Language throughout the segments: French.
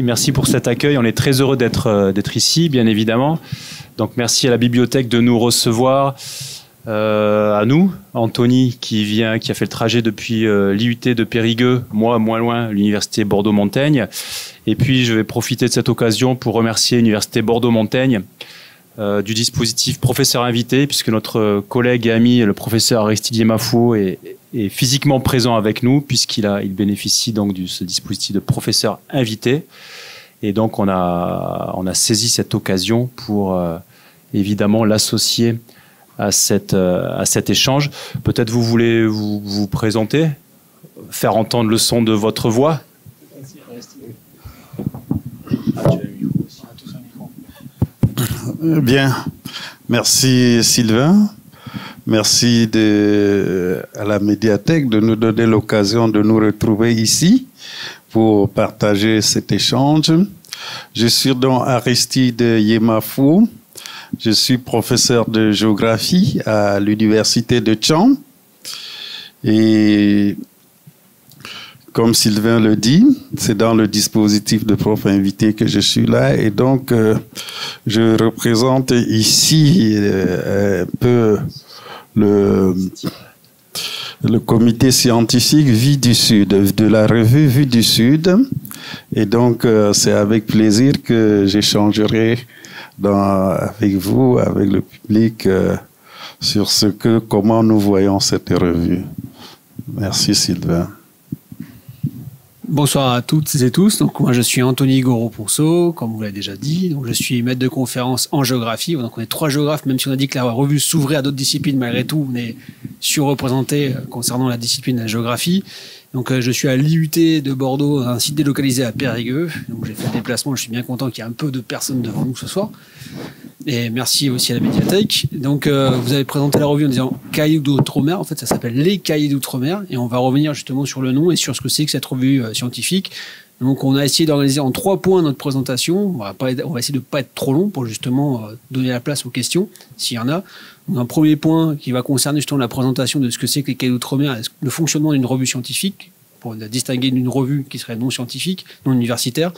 Merci pour cet accueil. On est très heureux d'être ici, bien évidemment. Donc merci à la bibliothèque de nous recevoir, à nous, Anthony qui a fait le trajet depuis l'IUT de Périgueux, moi moins loin, l'université Bordeaux-Montaigne. Et puis je vais profiter de cette occasion pour remercier l'université Bordeaux-Montaigne du dispositif professeur invité, puisque notre collègue et ami, le professeur Aristide Yemafo, est physiquement présent avec nous, puisqu'il bénéficie donc de ce dispositif de professeur invité. Et donc on a saisi cette occasion pour évidemment l'associer à cet échange. Peut-être vous voulez vous présenter, faire entendre le son de votre voix. Bien, merci Sylvain, merci à la médiathèque de nous donner l'occasion de nous retrouver ici pour partager cet échange. Je suis donc Aristide Yemafo, je suis professeur de géographie à l'université de Caen et comme Sylvain le dit, c'est dans le dispositif de prof invité que je suis là et donc je représente ici un peu le comité scientifique Vie du Sud, de la revue Vie du Sud. Et donc c'est avec plaisir que j'échangerai avec vous, avec le public, sur comment nous voyons cette revue. Merci Sylvain. Bonsoir à toutes et tous. Donc, moi, je suis Anthony Goro-Ponceau, comme vous l'avez déjà dit. Donc, je suis maître de conférence en géographie. Donc, on est 3 géographes, même si on a dit que la revue s'ouvrait à d'autres disciplines, malgré tout, on est surreprésenté concernant la discipline de la géographie. Donc, je suis à l'IUT de Bordeaux, un site délocalisé à Périgueux. Donc, j'ai fait le déplacement. Je suis bien content qu'il y ait un peu de personnes devant nous ce soir. Et merci aussi à la médiathèque. Donc, vous avez présenté la revue en disant Cahiers d'Outre-mer. En fait, ça s'appelle les Cahiers d'Outre-mer. Et on va revenir justement sur le nom et sur ce que c'est que cette revue scientifique. Donc, on a essayé d'organiser en 3 points notre présentation. On va essayer de ne pas être trop long pour justement donner la place aux questions, s'il y en a. Donc, un premier point qui va concerner justement la présentation de ce que c'est que les Cahiers d'Outre-mer, le fonctionnement d'une revue scientifique, pour la distinguer d'une revue qui serait non scientifique, non universitaire.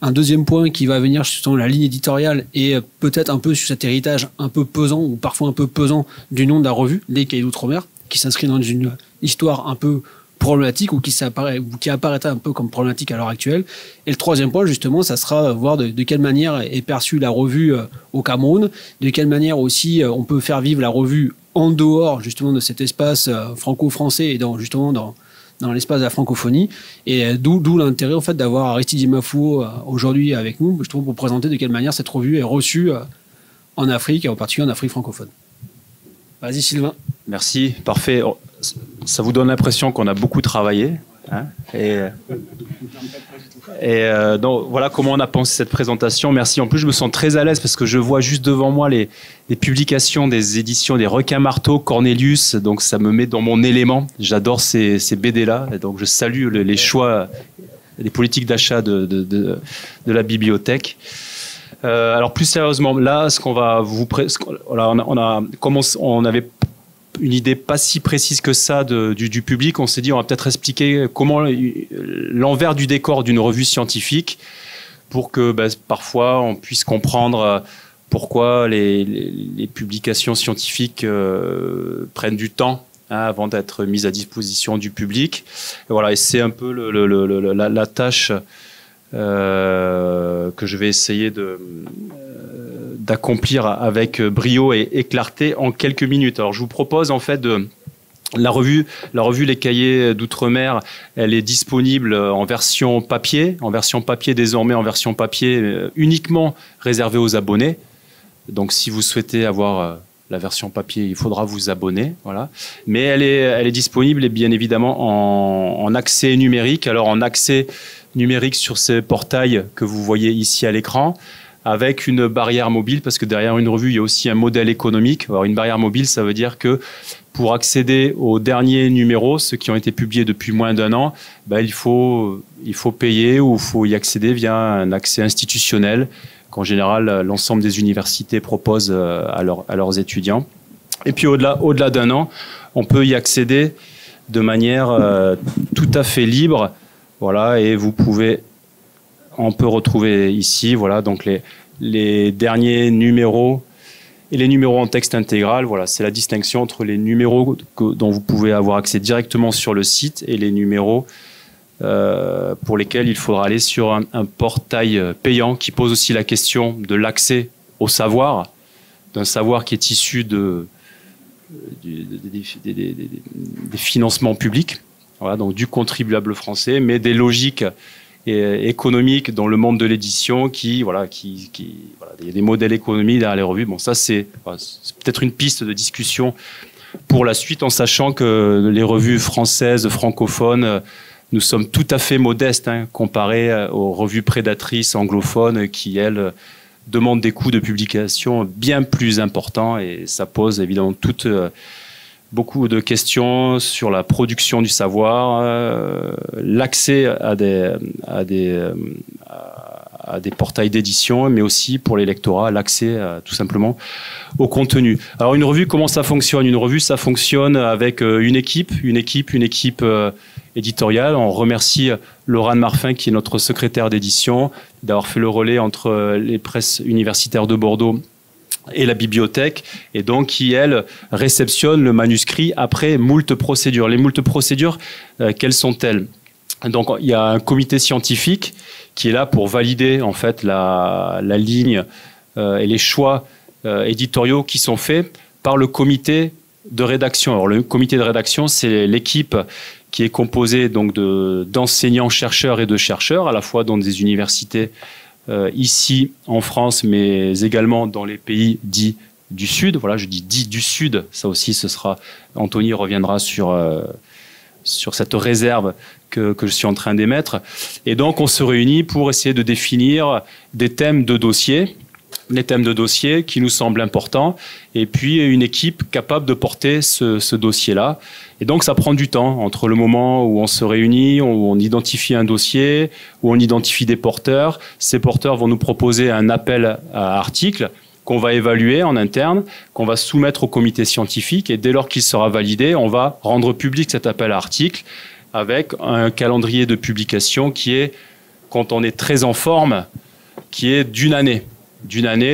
Un deuxième point qui va venir sur la ligne éditoriale et peut-être un peu sur cet héritage un peu pesant ou parfois un peu pesant du nom de la revue, les Cahiers d'Outre-mer, qui s'inscrit dans une histoire un peu problématique ou qui apparaîtra un peu comme problématique à l'heure actuelle. Et le troisième point, justement, ça sera voir de quelle manière est perçue la revue au Cameroun, de quelle manière aussi on peut faire vivre la revue en dehors justement de cet espace franco-français et dans l'espace de la francophonie, et d'où l'intérêt en fait d'avoir Aristide Yemafo aujourd'hui avec nous, je trouve, pour présenter de quelle manière cette revue est reçue en Afrique, et en particulier en Afrique francophone. Vas-y Sylvain. Merci, parfait. Ça vous donne l'impression qu'on a beaucoup travaillé, hein, donc voilà comment on a pensé cette présentation. Merci. En plus, je me sens très à l'aise parce que je vois juste devant moi les publications des éditions des Requins-Marteaux, Cornelius. Donc ça me met dans mon élément. J'adore ces BD-là. Et donc je salue les choix, les politiques d'achat de la bibliothèque. Alors plus sérieusement, là, ce qu'on va vous on avait une idée pas si précise que ça du public. On s'est dit on va peut-être expliquer comment l'envers du décor d'une revue scientifique pour que parfois on puisse comprendre pourquoi les publications scientifiques prennent du temps avant d'être mises à disposition du public. Et voilà, et c'est un peu la tâche que je vais essayer d'accomplir avec brio et clarté en quelques minutes. Alors je vous propose en fait la revue Les Cahiers d'Outre-mer, elle est disponible en version papier désormais, en version papier uniquement réservée aux abonnés. Donc si vous souhaitez avoir la version papier, il faudra vous abonner, voilà. Mais elle est disponible et bien évidemment en accès numérique. Alors en accès numérique sur ces portails que vous voyez ici à l'écran, avec une barrière mobile, parce que derrière une revue, il y a aussi un modèle économique. Alors une barrière mobile, ça veut dire que pour accéder aux derniers numéros, ceux qui ont été publiés depuis moins d'1 an, il faut payer ou il faut y accéder via un accès institutionnel qu'en général l'ensemble des universités proposent à leurs étudiants. Et puis au-delà d'1 an, on peut y accéder de manière tout à fait libre. Voilà, et vous pouvez on peut retrouver ici, voilà, donc les derniers numéros et les numéros en texte intégral. Voilà, c'est la distinction entre les numéros dont vous pouvez avoir accès directement sur le site et les numéros pour lesquels il faudra aller sur un portail payant qui pose aussi la question de l'accès au savoir, d'un savoir qui est issu des financements publics, voilà, donc du contribuable français, mais des logiques économiques dans le monde de l'édition voilà, il y a des modèles économiques derrière les revues. Bon, ça c'est peut-être une piste de discussion pour la suite, en sachant que les revues françaises, francophones, nous sommes tout à fait modestes comparés aux revues prédatrices anglophones qui, elles, demandent des coûts de publication bien plus importants, et ça pose évidemment beaucoup de questions sur la production du savoir, l'accès à des portails d'édition, mais aussi pour les lectorats, l'accès tout simplement au contenu. Alors une revue, comment ça fonctionne? Une revue, ça fonctionne avec une équipe éditoriale. On remercie Laurent Marfin, qui est notre secrétaire d'édition, d'avoir fait le relais entre les presses universitaires de Bordeaux et la bibliothèque, et donc qui, elle, réceptionne le manuscrit après moult procédures. Les moult procédures, quelles sont-elles? Donc, il y a un comité scientifique qui est là pour valider en fait la ligne et les choix éditoriaux qui sont faits par le comité de rédaction. Alors, le comité de rédaction, c'est l'équipe qui est composée donc d'enseignants, chercheurs et de chercheurs, à la fois dans des universités ici en France, mais également dans les pays dits du Sud. Voilà, je dis dits du Sud, ça aussi ce sera, Anthony reviendra sur cette réserve que je suis en train d'émettre. Et donc on se réunit pour essayer de définir des thèmes de dossier, les thèmes de dossier qui nous semblent importants, et puis une équipe capable de porter ce dossier-là. Et donc ça prend du temps entre le moment où on se réunit, où on identifie un dossier, où on identifie des porteurs. Ces porteurs vont nous proposer un appel à articles qu'on va évaluer en interne, qu'on va soumettre au comité scientifique, et dès lors qu'il sera validé, on va rendre public cet appel à articles avec un calendrier de publication qui est, quand on est très en forme, qui est d'une année.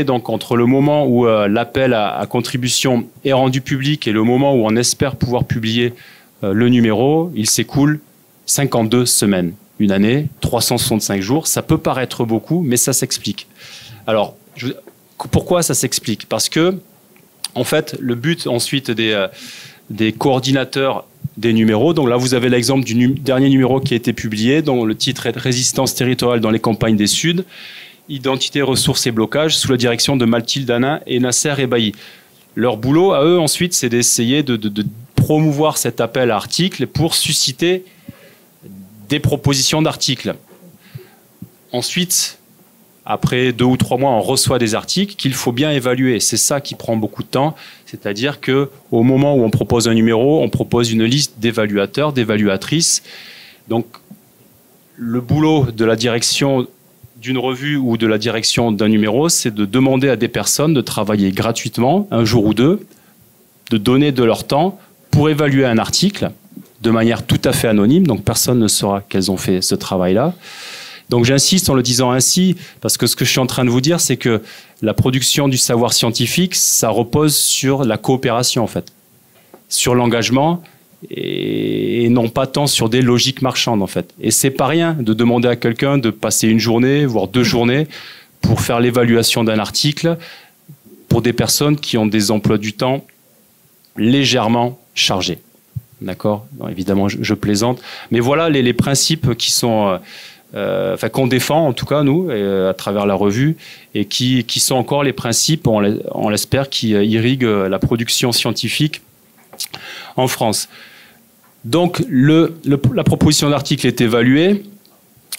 Donc entre le moment où l'appel à contribution est rendu public et le moment où on espère pouvoir publier le numéro, il s'écoule 52 semaines. Une année, 365 jours. Ça peut paraître beaucoup, mais ça s'explique. Alors, pourquoi ça s'explique? Parce que, en fait, le but ensuite des coordinateurs des numéros, donc là vous avez l'exemple du dernier numéro qui a été publié, dont le titre est « Résistance territoriale dans les campagnes des Suds ». Identité, ressources et blocages, sous la direction de Mathilde Hanin et Nasser Ebahi. Leur boulot, à eux, ensuite, c'est d'essayer de promouvoir cet appel à articles pour susciter des propositions d'articles. Ensuite, après 2 ou 3 mois, on reçoit des articles qu'il faut bien évaluer. C'est ça qui prend beaucoup de temps. C'est-à-dire qu'au moment où on propose un numéro, on propose une liste d'évaluateurs, d'évaluatrices. Donc, le boulot de la direction d'une revue ou de la direction d'un numéro, c'est de demander à des personnes de travailler gratuitement, un jour ou deux, de donner de leur temps pour évaluer un article de manière tout à fait anonyme, donc personne ne saura qu'elles ont fait ce travail-là. Donc j'insiste en le disant ainsi, parce que ce que je suis en train de vous dire, c'est que la production du savoir scientifique, ça repose sur la coopération en fait, sur l'engagement, et non pas tant sur des logiques marchandes en fait. Et c'est pas rien de demander à quelqu'un de passer une journée, voire 2 journées, pour faire l'évaluation d'un article pour des personnes qui ont des emplois du temps légèrement chargés. D'accord ? Évidemment, je plaisante. Mais voilà les principes qui sont, qu'on défend en tout cas nous, à travers la revue, et qui sont encore les principes, on l'espère, qui irriguent la production scientifique en France. Donc, la proposition d'article est évaluée.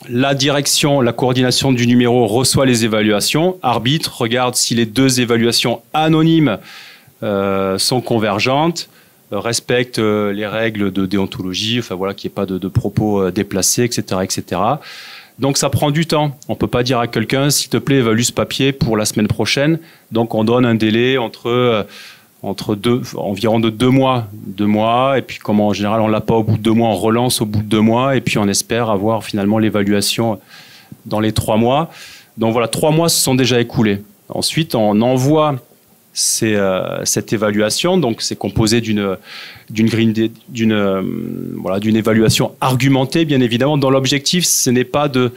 La direction, la coordination du numéro reçoit les évaluations, arbitre, regarde si les 2 évaluations anonymes sont convergentes, respectent les règles de déontologie, enfin voilà, qu'il n'y ait pas de propos déplacés, etc., etc. Donc, ça prend du temps. On ne peut pas dire à quelqu'un, s'il te plaît, évalue ce papier pour la semaine prochaine. Donc, on donne un délai environ de 2 mois. 2 mois, et puis comme en général on l'a pas au bout de 2 mois, on relance au bout de 2 mois, et puis on espère avoir finalement l'évaluation dans les 3 mois. Donc voilà, 3 mois se sont déjà écoulés. Ensuite, on envoie cette évaluation. Donc c'est composé d'une évaluation argumentée, bien évidemment, dont l'objectif, ce n'est pas de...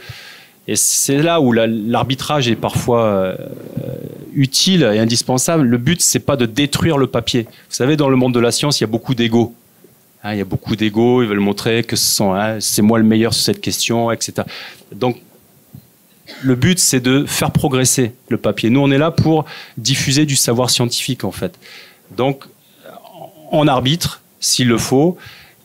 Et c'est là où l'arbitrage est parfois utile et indispensable. Le but, c'est pas de détruire le papier. Vous savez, dans le monde de la science, il y a beaucoup d'ego. Il y a beaucoup d'ego, ils veulent montrer que c'est moi le meilleur sur cette question, etc. Donc, le but, c'est de faire progresser le papier. Nous, on est là pour diffuser du savoir scientifique, en fait. Donc, on arbitre, s'il le faut,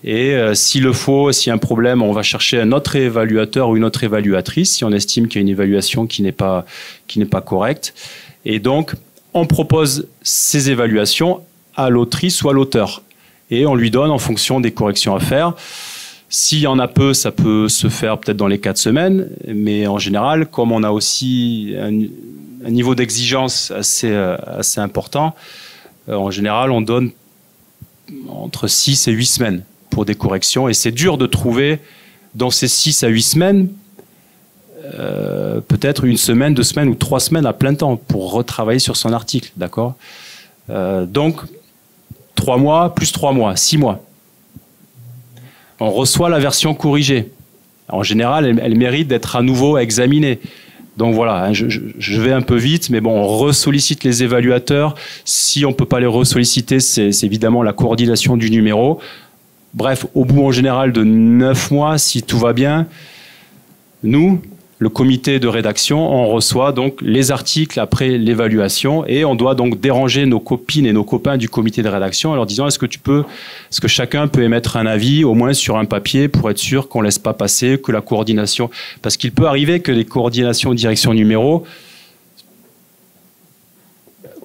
et s'il le faut, s'il y a un problème, on va chercher un autre évaluateur ou une autre évaluatrice, si on estime qu'il y a une évaluation qui n'est pas correcte. Et donc, on propose ces évaluations à l'autrice ou à l'auteur. Et on lui donne en fonction des corrections à faire. S'il y en a peu, ça peut se faire peut-être dans les 4 semaines. Mais en général, comme on a aussi un niveau d'exigence assez important, en général, on donne entre 6 et 8 semaines pour des corrections. Et c'est dur de trouver dans ces 6 à 8 semaines peut-être 1 semaine, 2 semaines ou 3 semaines à plein temps pour retravailler sur son article. D'accord ? Donc, 3 mois plus 3 mois, 6 mois. On reçoit la version corrigée. En général, elle mérite d'être à nouveau examinée. Donc voilà, je vais un peu vite, mais bon, on ressollicite les évaluateurs. Si on ne peut pas les ressolliciter, c'est évidemment la coordination du numéro. Bref, au bout en général de 9 mois, si tout va bien, nous, le comité de rédaction, on reçoit donc les articles après l'évaluation et on doit donc déranger nos copines et nos copains du comité de rédaction en leur disant est-ce que chacun peut émettre un avis au moins sur un papier pour être sûr qu'on ne laisse pas passer, que la coordination... Parce qu'il peut arriver que les coordinations direction numéro,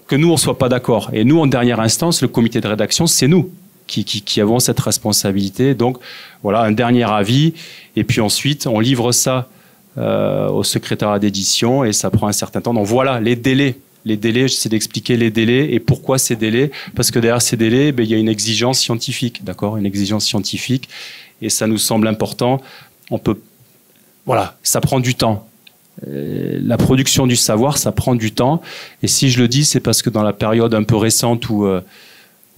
que nous, on ne soit pas d'accord. Et nous, en dernière instance, le comité de rédaction, c'est nous qui avons cette responsabilité. Donc, voilà, un dernier avis. Et puis ensuite, on livre ça au secrétariat d'édition et ça prend un certain temps. Donc voilà, les délais. Les délais, j'essaie d'expliquer les délais et pourquoi ces délais. Parce que derrière ces délais, il y a une exigence scientifique, d'accord ? Une exigence scientifique et ça nous semble important. Voilà, ça prend du temps. La production du savoir, ça prend du temps. Et si je le dis, c'est parce que dans la période un peu récente où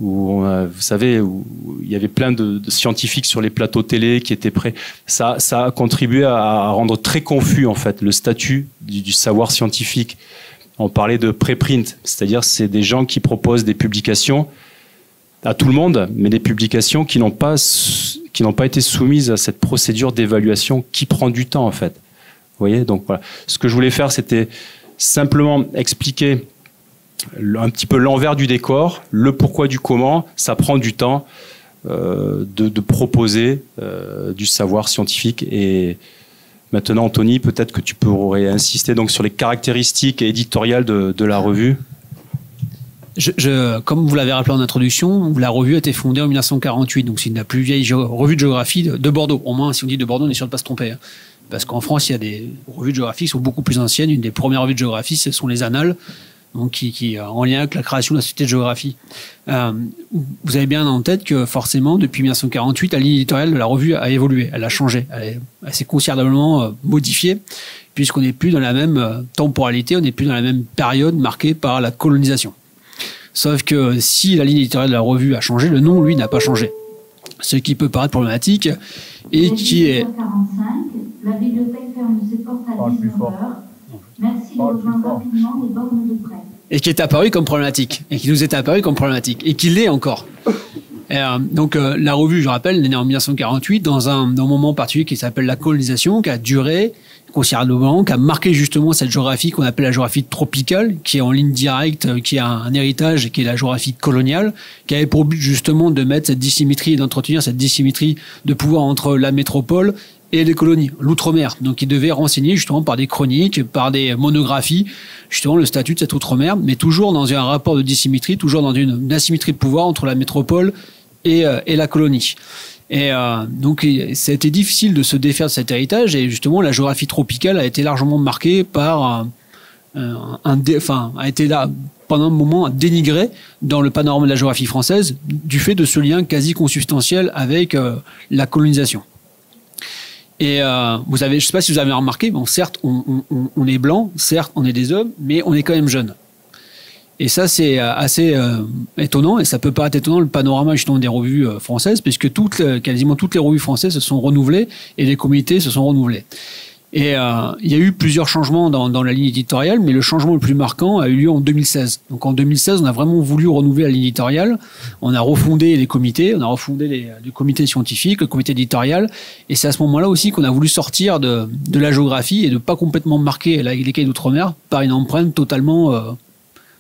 vous savez, où il y avait plein de scientifiques sur les plateaux télé qui étaient prêts. Ça a contribué à rendre très confus, en fait, le statut du savoir scientifique. On parlait de préprint, c'est-à-dire c'est des gens qui proposent des publications à tout le monde, mais des publications qui n'ont pas été soumises à cette procédure d'évaluation qui prend du temps, en fait. Vous voyez, donc voilà. Ce que je voulais faire, c'était simplement expliquer un petit peu l'envers du décor, le pourquoi du comment. Ça prend du temps de proposer du savoir scientifique. Et maintenant, Anthony, peut-être que tu pourrais insister donc sur les caractéristiques éditoriales de la revue. Comme vous l'avez rappelé en introduction, la revue a été fondée en 1948, donc c'est la plus vieille revue de géographie de Bordeaux. Au moins, si on dit de Bordeaux, on est sûr de ne pas se tromper. Parce qu'en France, il y a des revues de géographie qui sont beaucoup plus anciennes. Une des premières revues de géographie, ce sont les Annales, donc qui en lien avec la création de la Société de géographie. Vous avez bien en tête que forcément, depuis 1948, la ligne éditoriale de la revue a évolué, elle a changé, elle s'est considérablement modifiée, puisqu'on n'est plus dans la même temporalité, on n'est plus dans la même période marquée par la colonisation. Sauf que si la ligne éditoriale de la revue a changé, le nom, lui, n'a pas changé. Ce qui peut paraître problématique et qui est... 45, la bibliothèque ferme ses portes à 19h. Merci de rejoindre rapidement les bornes de prêt. Et qui est apparu comme problématique, et qui nous est apparu comme problématique, et qui l'est encore. Donc la revue, je rappelle, elle est née en 1948 dans un moment particulier qui s'appelle la colonisation, qui a duré considérablement, qui a marqué justement cette géographie qu'on appelle la géographie tropicale, qui est en ligne directe, qui a un héritage, qui est la géographie coloniale, qui avait pour but justement de mettre cette dissymétrie et d'entretenir cette dissymétrie de pouvoir entre la métropole et les colonies, l'outre-mer. Donc, ils devaient renseigner justement par des chroniques, par des monographies, justement le statut de cette outre-mer, mais toujours dans un rapport de dissymétrie, toujours dans une asymétrie de pouvoir entre la métropole et la colonie. Et donc, ça a été difficile de se défaire de cet héritage, et justement, la géographie tropicale a été largement marquée par a été là pendant un moment dénigrée dans le panorama de la géographie française du fait de ce lien quasi consubstantiel avec la colonisation. Et je ne sais pas si vous avez remarqué, bon, certes, on est blanc, certes, on est des hommes, mais on est quand même jeunes. Et ça, c'est assez étonnant, et ça peut paraître étonnant le panorama justement des revues françaises, puisque quasiment toutes les revues françaises se sont renouvelées et les comités se sont renouvelés. Et il y a eu plusieurs changements dans la ligne éditoriale, mais le changement le plus marquant a eu lieu en 2016. Donc en 2016, on a vraiment voulu renouveler la ligne éditoriale. On a refondé les comités, on a refondé le comité scientifique, le comité éditorial, et c'est à ce moment-là aussi qu'on a voulu sortir de la géographie et de pas complètement marquer les cahiers d'outre-mer par une empreinte totalement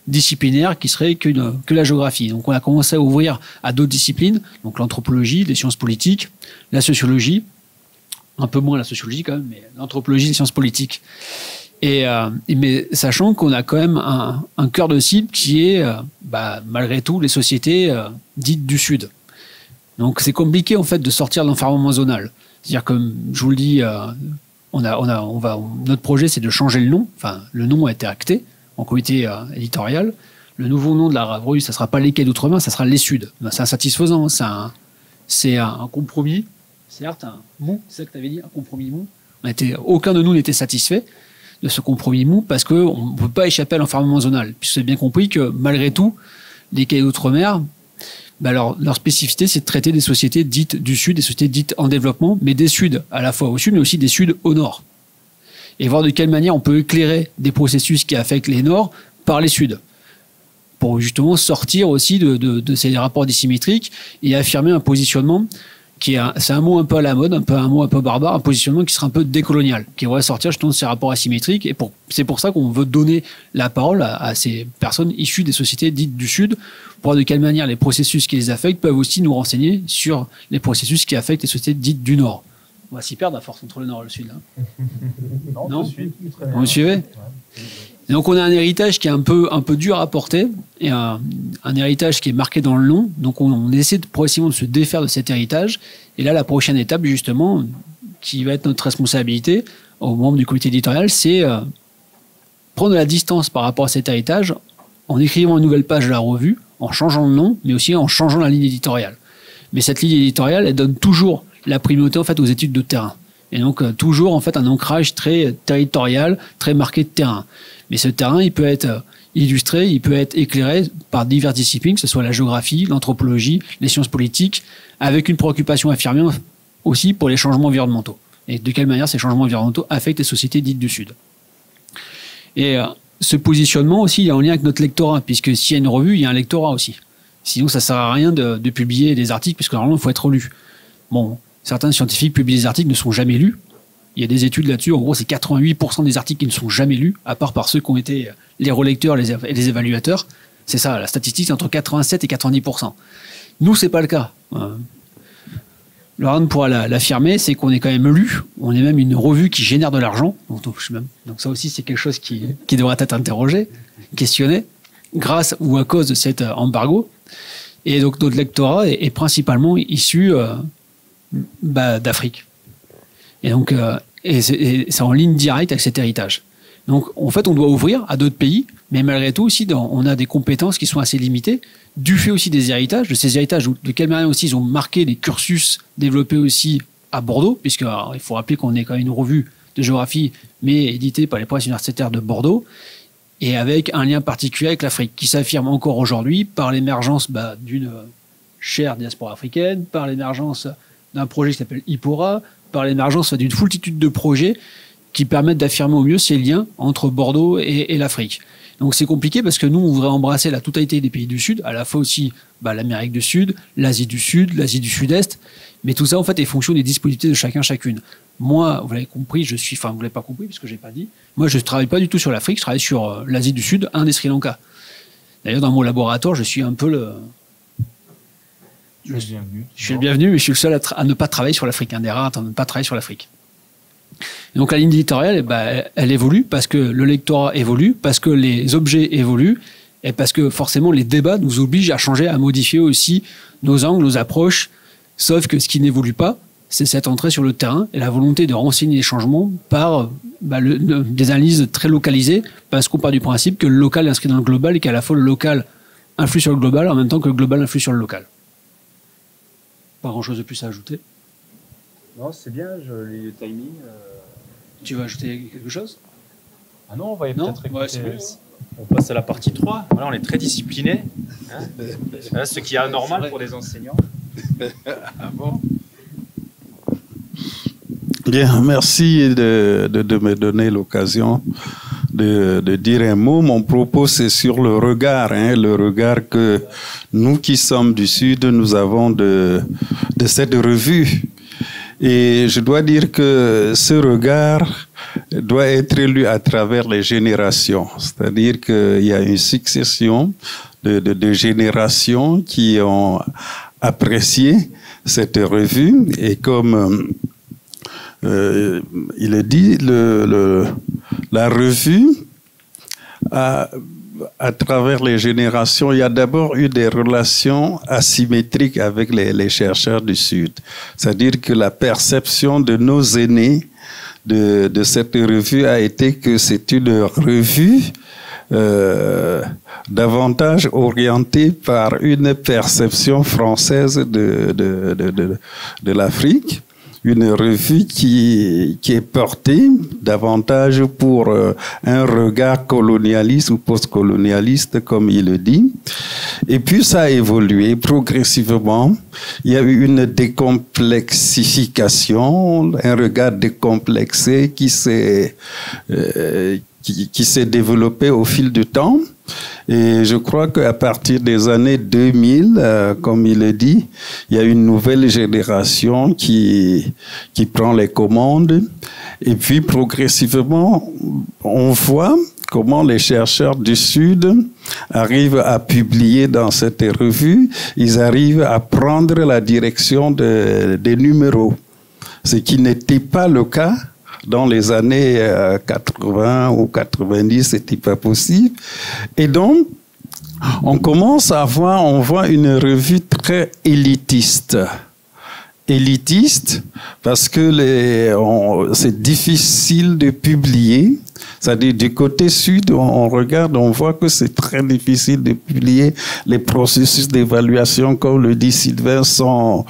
disciplinaire qui serait que la géographie. Donc on a commencé à ouvrir à d'autres disciplines, donc l'anthropologie, les sciences politiques, la sociologie, un peu moins la sociologie quand même, mais l'anthropologie, les sciences politiques. Mais sachant qu'on a quand même un cœur de cible qui est malgré tout les sociétés dites du Sud. Donc c'est compliqué en fait de sortir de l'enfermement zonal. C'est-à-dire que je vous le dis, notre projet c'est de changer le nom. Enfin, le nom a été acté en comité éditorial. Le nouveau nom de la revue, ça ne sera pas les Cahiers d'Outre-mer, ça sera les Sud. C'est insatisfaisant, c'est un compromis, certes, un mou, c'est ça que tu avais dit, un compromis mou. Aucun de nous n'était satisfait de ce compromis mou parce qu'on ne peut pas échapper à l'enfermement zonal. Puisque c'est bien compris que malgré tout, les Cahiers d'Outre-mer, leur spécificité, c'est de traiter des sociétés dites du Sud, des sociétés dites en développement, mais des Suds à la fois au Sud, mais aussi des Suds au Nord. Et voir de quelle manière on peut éclairer des processus qui affectent les Nords par les Suds, pour justement sortir aussi de ces rapports dissymétriques et affirmer un positionnement c'est un mot un peu à la mode, un mot un peu barbare, un positionnement qui sera un peu décolonial, qui va sortir justement de ces rapports asymétriques. Et c'est pour ça qu'on veut donner la parole à ces personnes issues des sociétés dites du Sud, pour voir de quelle manière les processus qui les affectent peuvent aussi nous renseigner sur les processus qui affectent les sociétés dites du Nord. On va s'y perdre à force entre le Nord et le Sud. Hein. Non, vous me suivez ? Et donc on a un héritage qui est un peu dur à porter, et un héritage qui est marqué dans le long. Donc on essaie progressivement de se défaire de cet héritage. Et là, la prochaine étape, justement, qui va être notre responsabilité aux membres du comité éditorial, c'est prendre la distance par rapport à cet héritage en écrivant une nouvelle page de la revue, en changeant le nom, mais aussi en changeant la ligne éditoriale. Mais cette ligne éditoriale, elle donne toujours la primauté en fait aux études de terrain. Et donc toujours en fait un ancrage très territorial, très marqué de terrain. Mais ce terrain, il peut être illustré, il peut être éclairé par diverses disciplines, que ce soit la géographie, l'anthropologie, les sciences politiques, avec une préoccupation affirmée aussi pour les changements environnementaux. Et de quelle manière ces changements environnementaux affectent les sociétés dites du Sud. Et ce positionnement aussi, il est en lien avec notre lectorat, puisque s'il y a une revue, il y a un lectorat aussi. Sinon, ça ne sert à rien de publier des articles, puisque normalement, il faut être lu. Bon, certains scientifiques publient des articles qui ne sont jamais lus. Il y a des études là-dessus. En gros, c'est 88% des articles qui ne sont jamais lus, à part par ceux qui ont été les relecteurs et les évaluateurs. C'est ça, la statistique, c'est entre 87 et 90%. Nous, c'est pas le cas. Laurent pourra l'affirmer, c'est qu'on est quand même lu. On est même une revue qui génère de l'argent. Donc ça aussi, c'est quelque chose qui devrait être interrogé, questionné, grâce ou à cause de cet embargo. Et donc, notre lectorat est principalement issu d'Afrique. Et donc, c'est en ligne directe avec cet héritage. Donc, en fait, on doit ouvrir à d'autres pays, mais malgré tout aussi, on a des compétences qui sont assez limitées, du fait aussi des héritages, de ces héritages, de quelle manière aussi ils ont marqué les cursus développés aussi à Bordeaux, puisque il faut rappeler qu'on est quand même une revue de géographie, mais éditée par les presses universitaires de Bordeaux, et avec un lien particulier avec l'Afrique, qui s'affirme encore aujourd'hui par l'émergence d'une chère diaspora africaine, par l'émergence d'un projet qui s'appelle IPORA, par l'émergence d'une foultitude de projets qui permettent d'affirmer au mieux ces liens entre Bordeaux et l'Afrique. Donc c'est compliqué parce que nous, on voudrait embrasser la totalité des pays du Sud, à la fois aussi l'Amérique du Sud, l'Asie du Sud, l'Asie du Sud-Est, mais tout ça en fait est fonction des disponibilités de chacune. Moi, vous l'avez compris, vous l'avez pas compris puisque j'ai pas dit, moi je travaille pas du tout sur l'Afrique, je travaille sur l'Asie du Sud, Inde et Sri Lanka. D'ailleurs, dans mon laboratoire, je suis un peu je suis le bienvenu, mais je suis le seul à ne pas travailler sur l'Afrique, un des rares à ne pas travailler sur l'Afrique. Et donc la ligne éditoriale, elle évolue parce que le lectorat évolue, parce que les objets évoluent, et parce que forcément les débats nous obligent à changer, à modifier aussi nos angles, nos approches, sauf que ce qui n'évolue pas, c'est cette entrée sur le terrain et la volonté de renseigner les changements par des analyses très localisées, parce qu'on part du principe que le local est inscrit dans le global et qu'à la fois le local influe sur le global en même temps que le global influe sur le local. Pas grand-chose de plus à ajouter. Non, c'est bien, le timing. Tu veux ajouter quelque chose? Ah non, on va peut-être écouter. Ouais, on passe à la partie 3. Voilà, on est très disciplinés. Hein, ce qui est anormal pour des enseignants. Ah bon? Bien, merci de me donner l'occasion de dire un mot. Mon propos, c'est sur le regard que nous qui sommes du Sud, nous avons de cette revue. Et je dois dire que ce regard doit être lu à travers les générations. C'est-à-dire qu'il y a une succession de générations qui ont apprécié cette revue. Et comme il est dit, la revue, à travers les générations, il y a d'abord eu des relations asymétriques avec les chercheurs du Sud. C'est-à-dire que la perception de nos aînés de cette revue a été que c'est une revue davantage orientée par une perception française de l'Afrique. Une revue qui est portée davantage pour un regard colonialiste ou postcolonialiste, comme il le dit. Et puis ça a évolué progressivement. Il y a eu une décomplexification, un regard décomplexé qui s'est développé au fil du temps. Et je crois qu'à partir des années 2000, comme il le dit, il y a une nouvelle génération qui prend les commandes. Et puis, progressivement, on voit comment les chercheurs du Sud arrivent à publier dans cette revue. Ils arrivent à prendre la direction des numéros, ce qui n'était pas le cas dans les années 80 ou 90, c'était pas possible. Et donc, on commence à voir, on voit une revue très élitiste. Élitiste parce que c'est difficile de publier. C'est-à-dire du côté sud, on regarde, on voit que c'est très difficile de publier. Les processus d'évaluation, comme le dit Sylvain, sont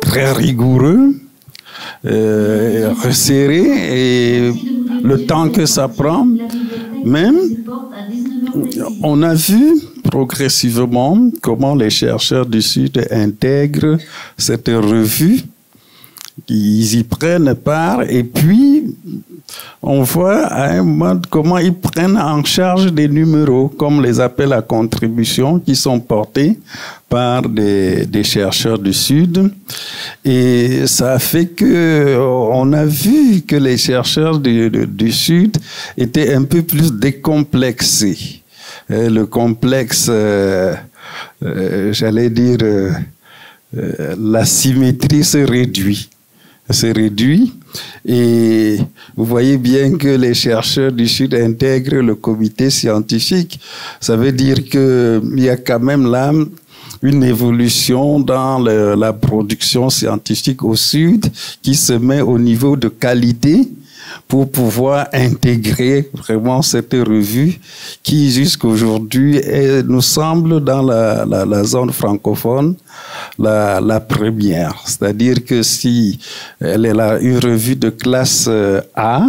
très rigoureux. Resserré et le temps que ça prend. Même, on a vu progressivement comment les chercheurs du Sud intègrent cette revue, ils y prennent part et puis on voit à un moment comment ils prennent en charge des numéros, comme les appels à contribution qui sont portés par des chercheurs du Sud. Et ça a fait qu'on a vu que les chercheurs du Sud étaient un peu plus décomplexés. Le complexe, j'allais dire, la symétrie se réduit. Et vous voyez bien que les chercheurs du Sud intègrent le comité scientifique. Ça veut dire qu'il y a quand même là une évolution dans la production scientifique au Sud qui se met au niveau de qualité pour pouvoir intégrer vraiment cette revue qui jusqu'aujourd'hui nous semble dans la zone francophone la première. C'est-à-dire que si elle est là, une revue de classe A,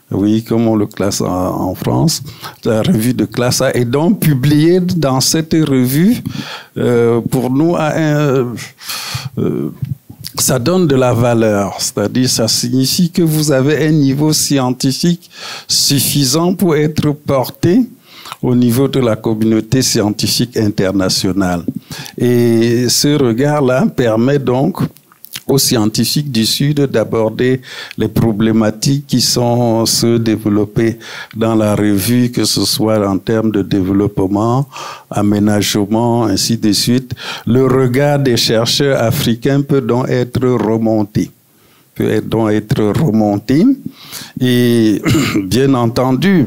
oui, comme on le classe en France, la revue de classe A, et donc publiée dans cette revue, pour nous, ça donne de la valeur, c'est-à-dire ça signifie que vous avez un niveau scientifique suffisant pour être porté au niveau de la communauté scientifique internationale. Et ce regard-là permet donc aux scientifiques du Sud d'aborder les problématiques qui sont se développer dans la revue, que ce soit en termes de développement, aménagement, ainsi de suite. Le regard des chercheurs africains peut donc être remonté. Et bien entendu,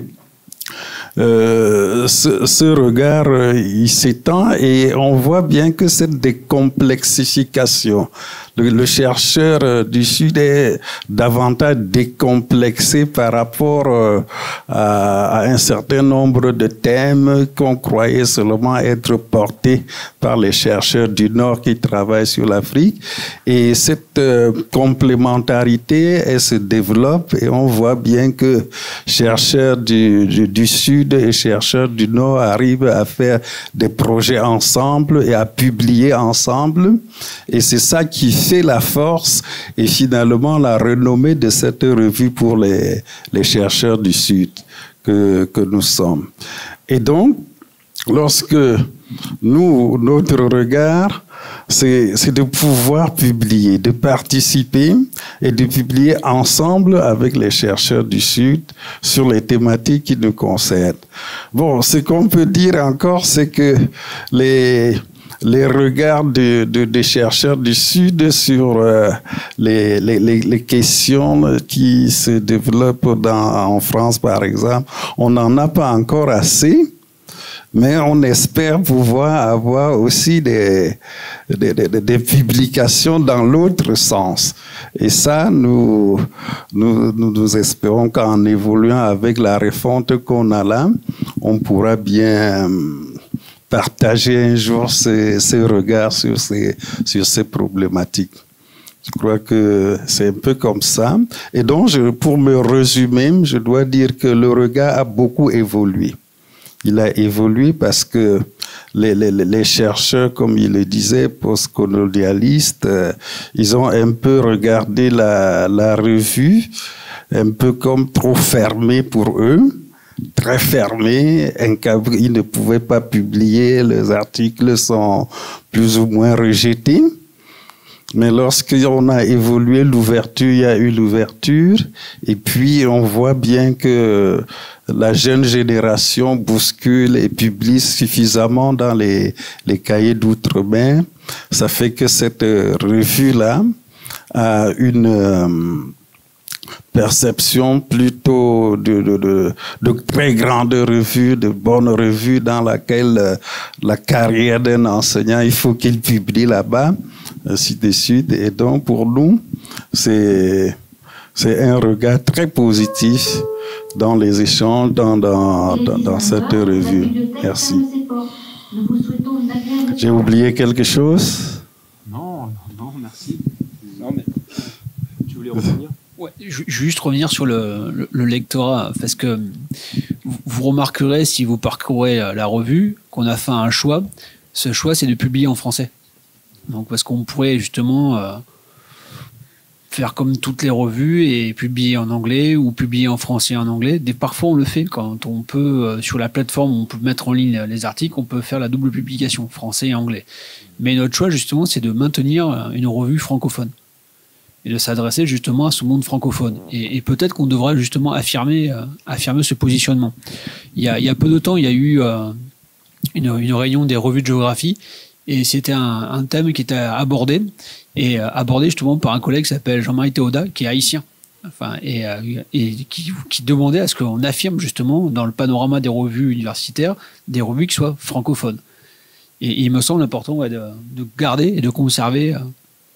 ce regard, il s'étend et on voit bien que cette décomplexification, le chercheur du Sud est davantage décomplexé par rapport à un certain nombre de thèmes qu'on croyait seulement être portés par les chercheurs du Nord qui travaillent sur l'Afrique. Et cette complémentarité, elle se développe et on voit bien que chercheurs du Sud et chercheurs du Nord arrivent à faire des projets ensemble et à publier ensemble. Et c'est ça qui fait la force et finalement la renommée de cette revue pour les chercheurs du Sud que nous sommes. Et donc, lorsque notre regard, c'est de pouvoir publier, de participer et de publier ensemble avec les chercheurs du Sud sur les thématiques qui nous concernent. Bon, ce qu'on peut dire encore, c'est que les regards des chercheurs du Sud sur les questions qui se développent en France, par exemple, on n'en a pas encore assez. Mais on espère pouvoir avoir aussi des publications dans l'autre sens. Et ça, nous espérons qu'en évoluant avec la refonte qu'on a là, on pourra bien partager un jour ces regards sur ces problématiques. Je crois que c'est un peu comme ça. Et donc, pour me résumer, je dois dire que le regard a beaucoup évolué. Il a évolué parce que les chercheurs, comme il le disait, postcolonialistes, ils ont un peu regardé la revue, un peu comme trop fermée pour eux, très fermée. Ils ne pouvaient pas publier, les articles sont plus ou moins rejetés. Mais lorsqu'on a évolué l'ouverture, il y a eu l'ouverture. Et puis, on voit bien que la jeune génération bouscule et publie suffisamment dans les cahiers d'outre-mer. Ça fait que cette revue-là a une perception plutôt de très grande revue, de bonne revue dans laquelle la carrière d'un enseignant, il faut qu'il publie là-bas, ainsi de suite. Et donc, pour nous, c'est un regard très positif dans les échanges, dans cette revue. Merci. J'ai oublié quelque chose? Non, merci. Non, mais tu voulais revenir? Ouais, juste revenir sur le lectorat, parce que vous remarquerez, si vous parcourez la revue, qu'on a fait un choix. Ce choix, c'est de publier en français. Donc, parce qu'on pourrait justement faire comme toutes les revues et publier en anglais ou publier en français et en anglais. Parfois, on le fait quand on peut, sur la plateforme, on peut mettre en ligne les articles, on peut faire la double publication, français et anglais. Mais notre choix, justement, c'est de maintenir une revue francophone et de s'adresser justement à ce monde francophone. Et peut-être qu'on devrait justement affirmer ce positionnement. Il y a peu de temps, il y a eu une réunion des revues de géographie et c'était un thème qui était abordé justement par un collègue qui s'appelle Jean-Marie Théodat, qui est haïtien. Enfin, et qui demandait à ce qu'on affirme justement dans le panorama des revues universitaires des revues qui soient francophones. Et il me semble important de garder et de conserver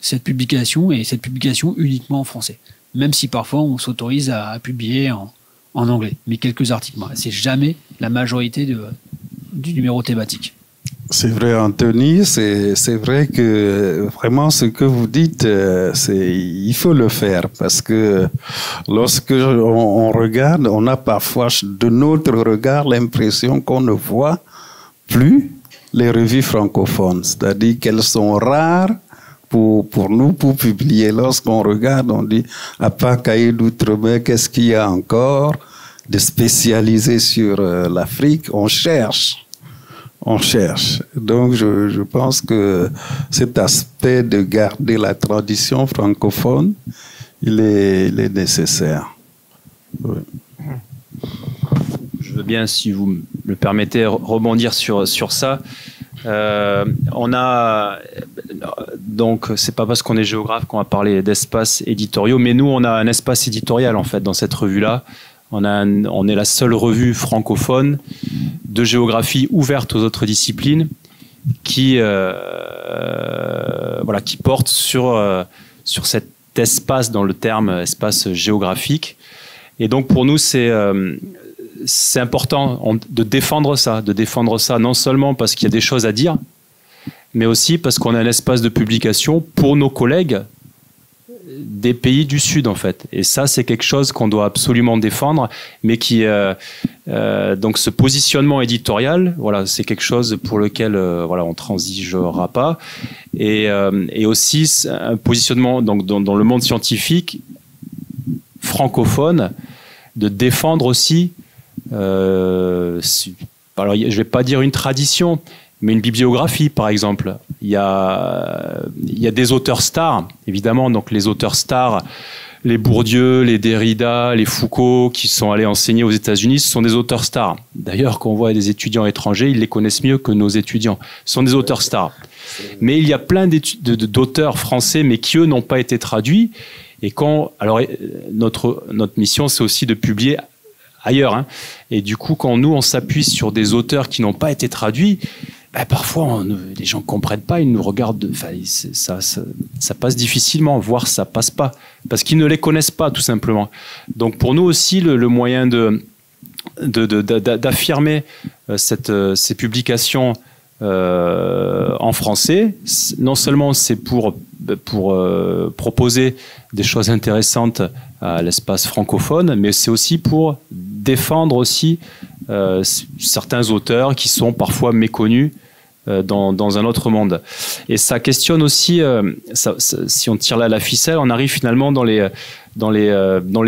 cette publication, et cette publication uniquement en français. Même si parfois on s'autorise à publier en anglais, mais quelques articles. C'est jamais la majorité du numéro thématique. C'est vrai, Anthony, c'est vrai que vraiment ce que vous dites, il faut le faire, parce que lorsque on regarde, on a parfois de notre regard l'impression qu'on ne voit plus les revues francophones, c'est-à-dire qu'elles sont rares pour nous, pour publier. Lorsqu'on regarde, on dit, à part Cahiers d'Outre-mer, qu'est-ce qu'il y a encore de spécialisé sur l'Afrique? On cherche. Donc, je pense que cet aspect de garder la tradition francophone, il est nécessaire. Oui. Je veux bien, si vous me le permettez, rebondir sur ça. On a donc, c'est pas parce qu'on est géographe qu'on va parler d'espaces éditoriaux, mais nous on a un espace éditorial en fait dans cette revue-là. On est la seule revue francophone de géographie ouverte aux autres disciplines qui porte sur cet espace, dans le terme espace géographique. Et donc pour nous, c'est important de défendre ça non seulement parce qu'il y a des choses à dire, mais aussi parce qu'on a un espace de publication pour nos collègues des pays du Sud, en fait. Et ça, c'est quelque chose qu'on doit absolument défendre, mais donc ce positionnement éditorial, voilà, c'est quelque chose pour lequel on transigera pas. Et aussi un positionnement donc, dans le monde scientifique francophone, de défendre aussi, alors je vais pas dire une tradition, mais une bibliographie, par exemple. Il y a des auteurs stars, évidemment. Donc les auteurs stars, les Bourdieu, les Derrida, les Foucault, qui sont allés enseigner aux États-Unis, ce sont des auteurs stars. D'ailleurs, quand on voit des étudiants étrangers, ils les connaissent mieux que nos étudiants. Ce sont des auteurs stars. Mais il y a plein d'auteurs français, mais qui, eux, n'ont pas été traduits. Et alors, notre mission, c'est aussi de publier ailleurs. Hein. Et du coup, quand nous, on s'appuie sur des auteurs qui n'ont pas été traduits, parfois, les gens ne comprennent pas, ils nous regardent, ça passe difficilement, voire ça passe pas, parce qu'ils ne les connaissent pas, tout simplement. Donc, pour nous aussi, le moyen d'affirmer ces publications en français, non seulement c'est pour proposer des choses intéressantes à l'espace francophone, mais c'est aussi pour défendre aussi certains auteurs qui sont parfois méconnus dans un autre monde. Et ça questionne aussi, si on tire là la ficelle, on arrive finalement dans les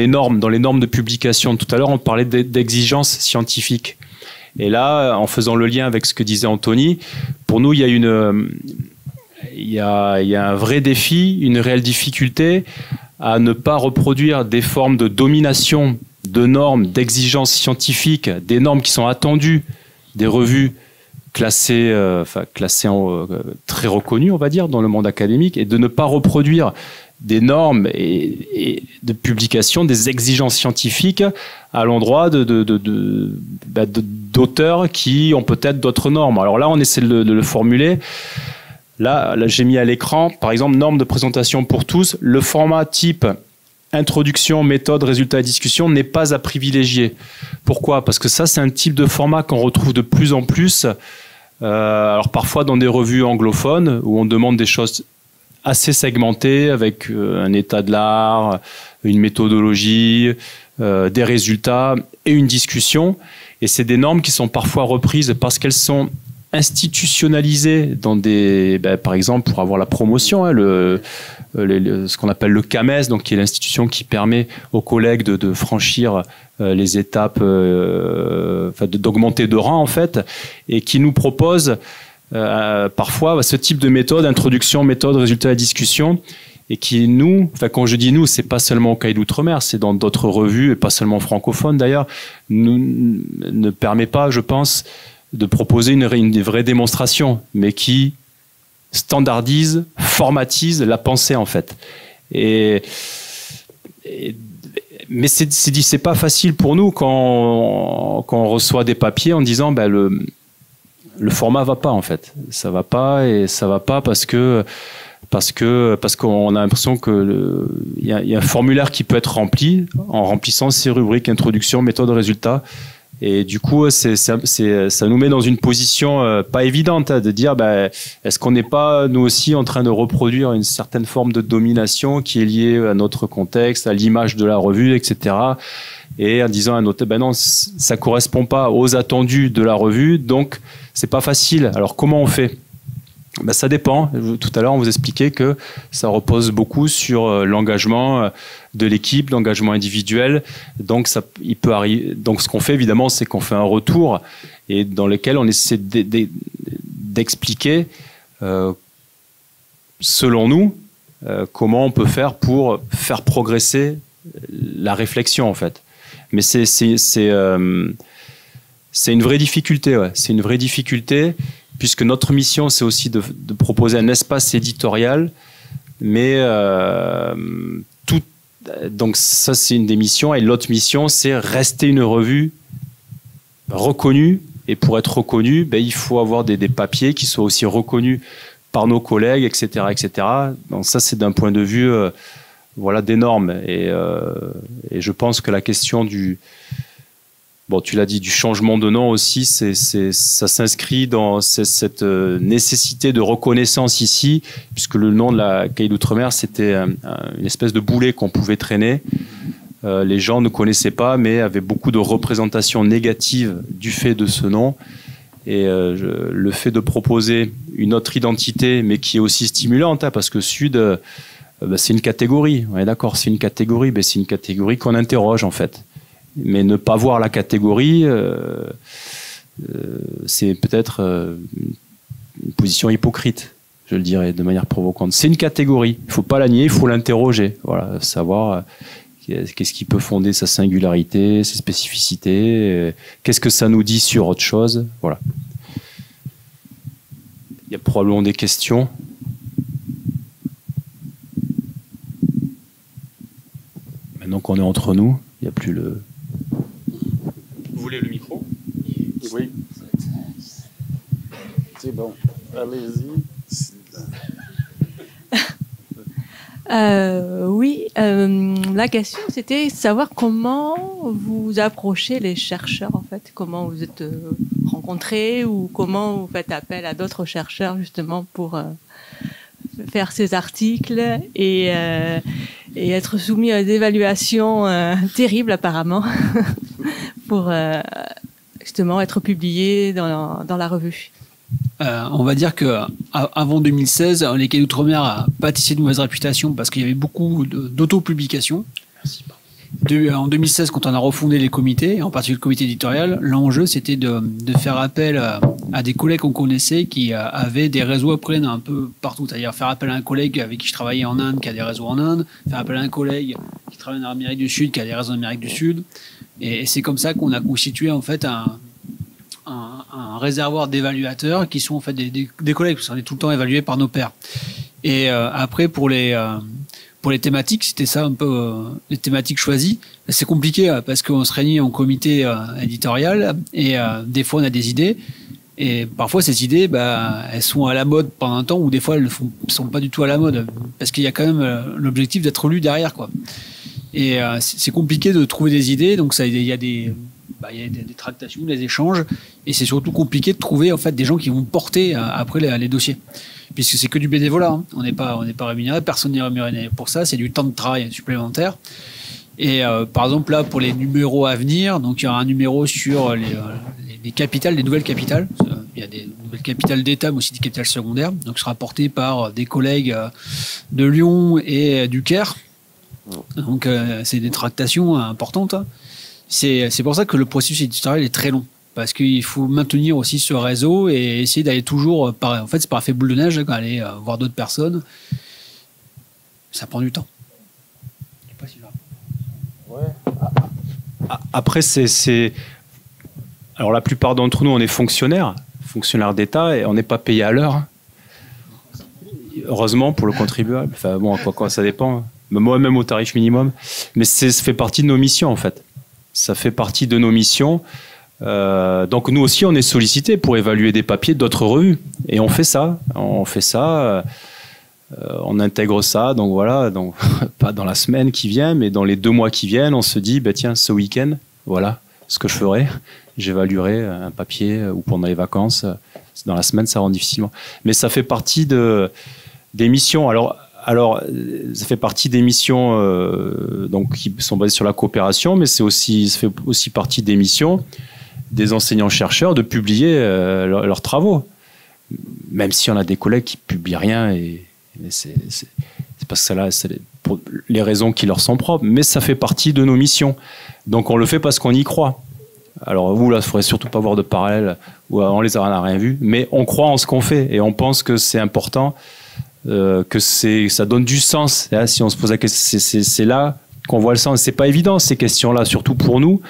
normes de publication. Tout à l'heure, on parlait d'exigences scientifiques. Et là, en faisant le lien avec ce que disait Anthony, pour nous, il y a un vrai défi, une réelle difficulté à ne pas reproduire des formes de domination, de normes, d'exigences scientifiques, des normes qui sont attendues des revues classées très reconnues, on va dire, dans le monde académique, et de ne pas reproduire des normes et de publication, des exigences scientifiques à l'endroit d'auteurs qui ont peut-être d'autres normes. Alors là, on essaie de le formuler. Là, j'ai mis à l'écran, par exemple, normes de présentation pour tous. Le format type introduction, méthode, résultat et discussion n'est pas à privilégier. Pourquoi ? Parce que ça, c'est un type de format qu'on retrouve de plus en plus. Alors parfois dans des revues anglophones où on demande des choses assez segmentées avec un état de l'art, une méthodologie, des résultats et une discussion. Et c'est des normes qui sont parfois reprises parce qu'elles sont institutionnalisées dans par exemple pour avoir la promotion, hein, ce qu'on appelle le CAMES, donc qui est l'institution qui permet aux collègues de franchir les étapes, d'augmenter de rang en fait, et qui nous propose parfois ce type de méthode, introduction, méthode, résultat et discussion, et qui quand je dis nous, c'est pas seulement au Cahier d'Outre-mer, c'est dans d'autres revues, et pas seulement francophones d'ailleurs, ne permet pas, je pense, de proposer une vraie démonstration, mais qui standardise, formatise la pensée en fait. Mais c'est pas facile pour nous quand on reçoit des papiers en disant le format va pas en fait, ça va pas, et ça va pas parce qu'on a l'impression que il y a un formulaire qui peut être rempli en remplissant ces rubriques introduction, méthode, résultat. Et du coup, ça nous met dans une position pas évidente, de dire est-ce qu'on n'est pas nous aussi en train de reproduire une certaine forme de domination qui est liée à notre contexte, à l'image de la revue, etc. Et en disant à un auteur non, ça correspond pas aux attendus de la revue, donc c'est pas facile. Alors comment on fait ? Ça dépend. Tout à l'heure, on vous expliquait que ça repose beaucoup sur l'engagement de l'équipe, l'engagement individuel. Donc, il peut arriver. Donc, ce qu'on fait, évidemment, c'est qu'on fait un retour et dans lequel on essaie d'expliquer, selon nous, comment on peut faire pour faire progresser la réflexion, en fait. Mais c'est une vraie difficulté, ouais. C'est une vraie difficulté, puisque notre mission, c'est aussi de proposer un espace éditorial, mais Donc ça, c'est une des missions. Et l'autre mission, c'est rester une revue reconnue. Et pour être reconnu, ben, il faut avoir des papiers qui soient aussi reconnus par nos collègues, etc., etc. Donc ça, c'est d'un point de vue voilà, des normes. Et je pense que la question du... Bon, tu l'as dit, du changement de nom aussi, ça s'inscrit dans cette nécessité de reconnaissance ici, puisque le nom de la Cahier d'Outre-mer, c'était une espèce de boulet qu'on pouvait traîner. Les gens ne connaissaient pas, mais avaient beaucoup de représentations négatives du fait de ce nom. Et le fait de proposer une autre identité, mais qui est aussi stimulante, hein, parce que Sud, c'est une catégorie. On est d'accord, c'est une catégorie, mais c'est une catégorie qu'on interroge en fait. Mais ne pas voir la catégorie, c'est peut-être une position hypocrite, je le dirais de manière provocante. C'est une catégorie, il ne faut pas la nier, il faut l'interroger, voilà, savoir qu'est-ce qui peut fonder sa singularité, ses spécificités, qu'est-ce que ça nous dit sur autre chose, voilà. Il y a probablement des questions. Maintenant qu'on est entre nous, il n'y a plus le... Vous voulez le micro? Oui. C'est bon. Allez-y. Oui, la question c'était savoir comment vous approchez les chercheurs en fait, comment vous êtes rencontrés ou comment vous faites appel à d'autres chercheurs justement pour faire ces articles et être soumis à des évaluations terribles apparemment pour justement être publié dans la revue. On va dire que avant 2016, les Cahiers d'Outre-mer a pâtissé de mauvaise réputation parce qu'il y avait beaucoup d'auto-publications. En 2016, quand on a refondé les comités, en particulier le comité éditorial, l'enjeu c'était de faire appel à des collègues qu'on connaissait qui avaient des réseaux après un peu partout. C'est-à-dire faire appel à un collègue avec qui je travaillais en Inde qui a des réseaux en Inde, faire appel à un collègue qui travaille en Amérique du Sud qui a des réseaux en Amérique du Sud. Et c'est comme ça qu'on a constitué en fait un réservoir d'évaluateurs qui sont en fait des collègues, parce qu'on est tout le temps évalués par nos pairs. Et après, pour les thématiques, c'était ça un peu les thématiques choisies. C'est compliqué parce qu'on se réunit en comité éditorial et des fois on a des idées. Et parfois ces idées, elles sont à la mode pendant un temps ou des fois elles ne sont pas du tout à la mode parce qu'il y a quand même l'objectif d'être lu derrière, quoi. Et c'est compliqué de trouver des idées, donc il y a des tractations, des échanges, et c'est surtout compliqué de trouver en fait des gens qui vont porter après les dossiers, puisque c'est que du bénévolat, hein. On n'est pas rémunéré, personne n'est rémunéré pour ça, c'est du temps de travail supplémentaire. Et par exemple là pour les numéros à venir, donc il y aura un numéro sur les capitales, les nouvelles capitales. Il y a des nouvelles capitales d'État, mais aussi des capitales secondaires, donc sera porté par des collègues de Lyon et du Caire. Donc c'est des tractations importantes. C'est pour ça que le processus éditorial est très long, parce qu'il faut maintenir aussi ce réseau et essayer d'aller toujours en fait c'est par effet boule de neige, aller voir d'autres personnes. Ça prend du temps. Je sais pas si Après alors la plupart d'entre nous on est fonctionnaires d'État et on n'est pas payé à l'heure. Heureusement pour le contribuable. Enfin bon, quoi ça dépend. Moi-même au tarif minimum, mais ça fait partie de nos missions en fait. Ça fait partie de nos missions. Donc nous aussi, on est sollicités pour évaluer des papiers d'autres revues, et on fait ça. On intègre ça. Donc voilà, donc pas dans la semaine qui vient, mais dans les 2 mois qui viennent, on se dit, tiens, ce week-end, voilà ce que je ferai. J'évaluerai un papier ou pendant les vacances. Dans la semaine, ça rend difficilement. Mais ça fait partie des missions. Alors, ça fait partie des missions donc, qui sont basées sur la coopération, mais ça fait aussi partie des missions des enseignants-chercheurs de publier leurs travaux. Même si on a des collègues qui ne publient rien, et c'est parce que c'est pour les raisons qui leur sont propres, mais ça fait partie de nos missions. Donc on le fait parce qu'on y croit. Alors vous, là, il ne faudrait surtout pas voir de parallèle, où on les a rien vu, mais on croit en ce qu'on fait, et on pense que c'est important. Que ça donne du sens. Là, si on se pose la question, c'est là qu'on voit le sens. C'est pas évident ces questions-là, surtout pour nous.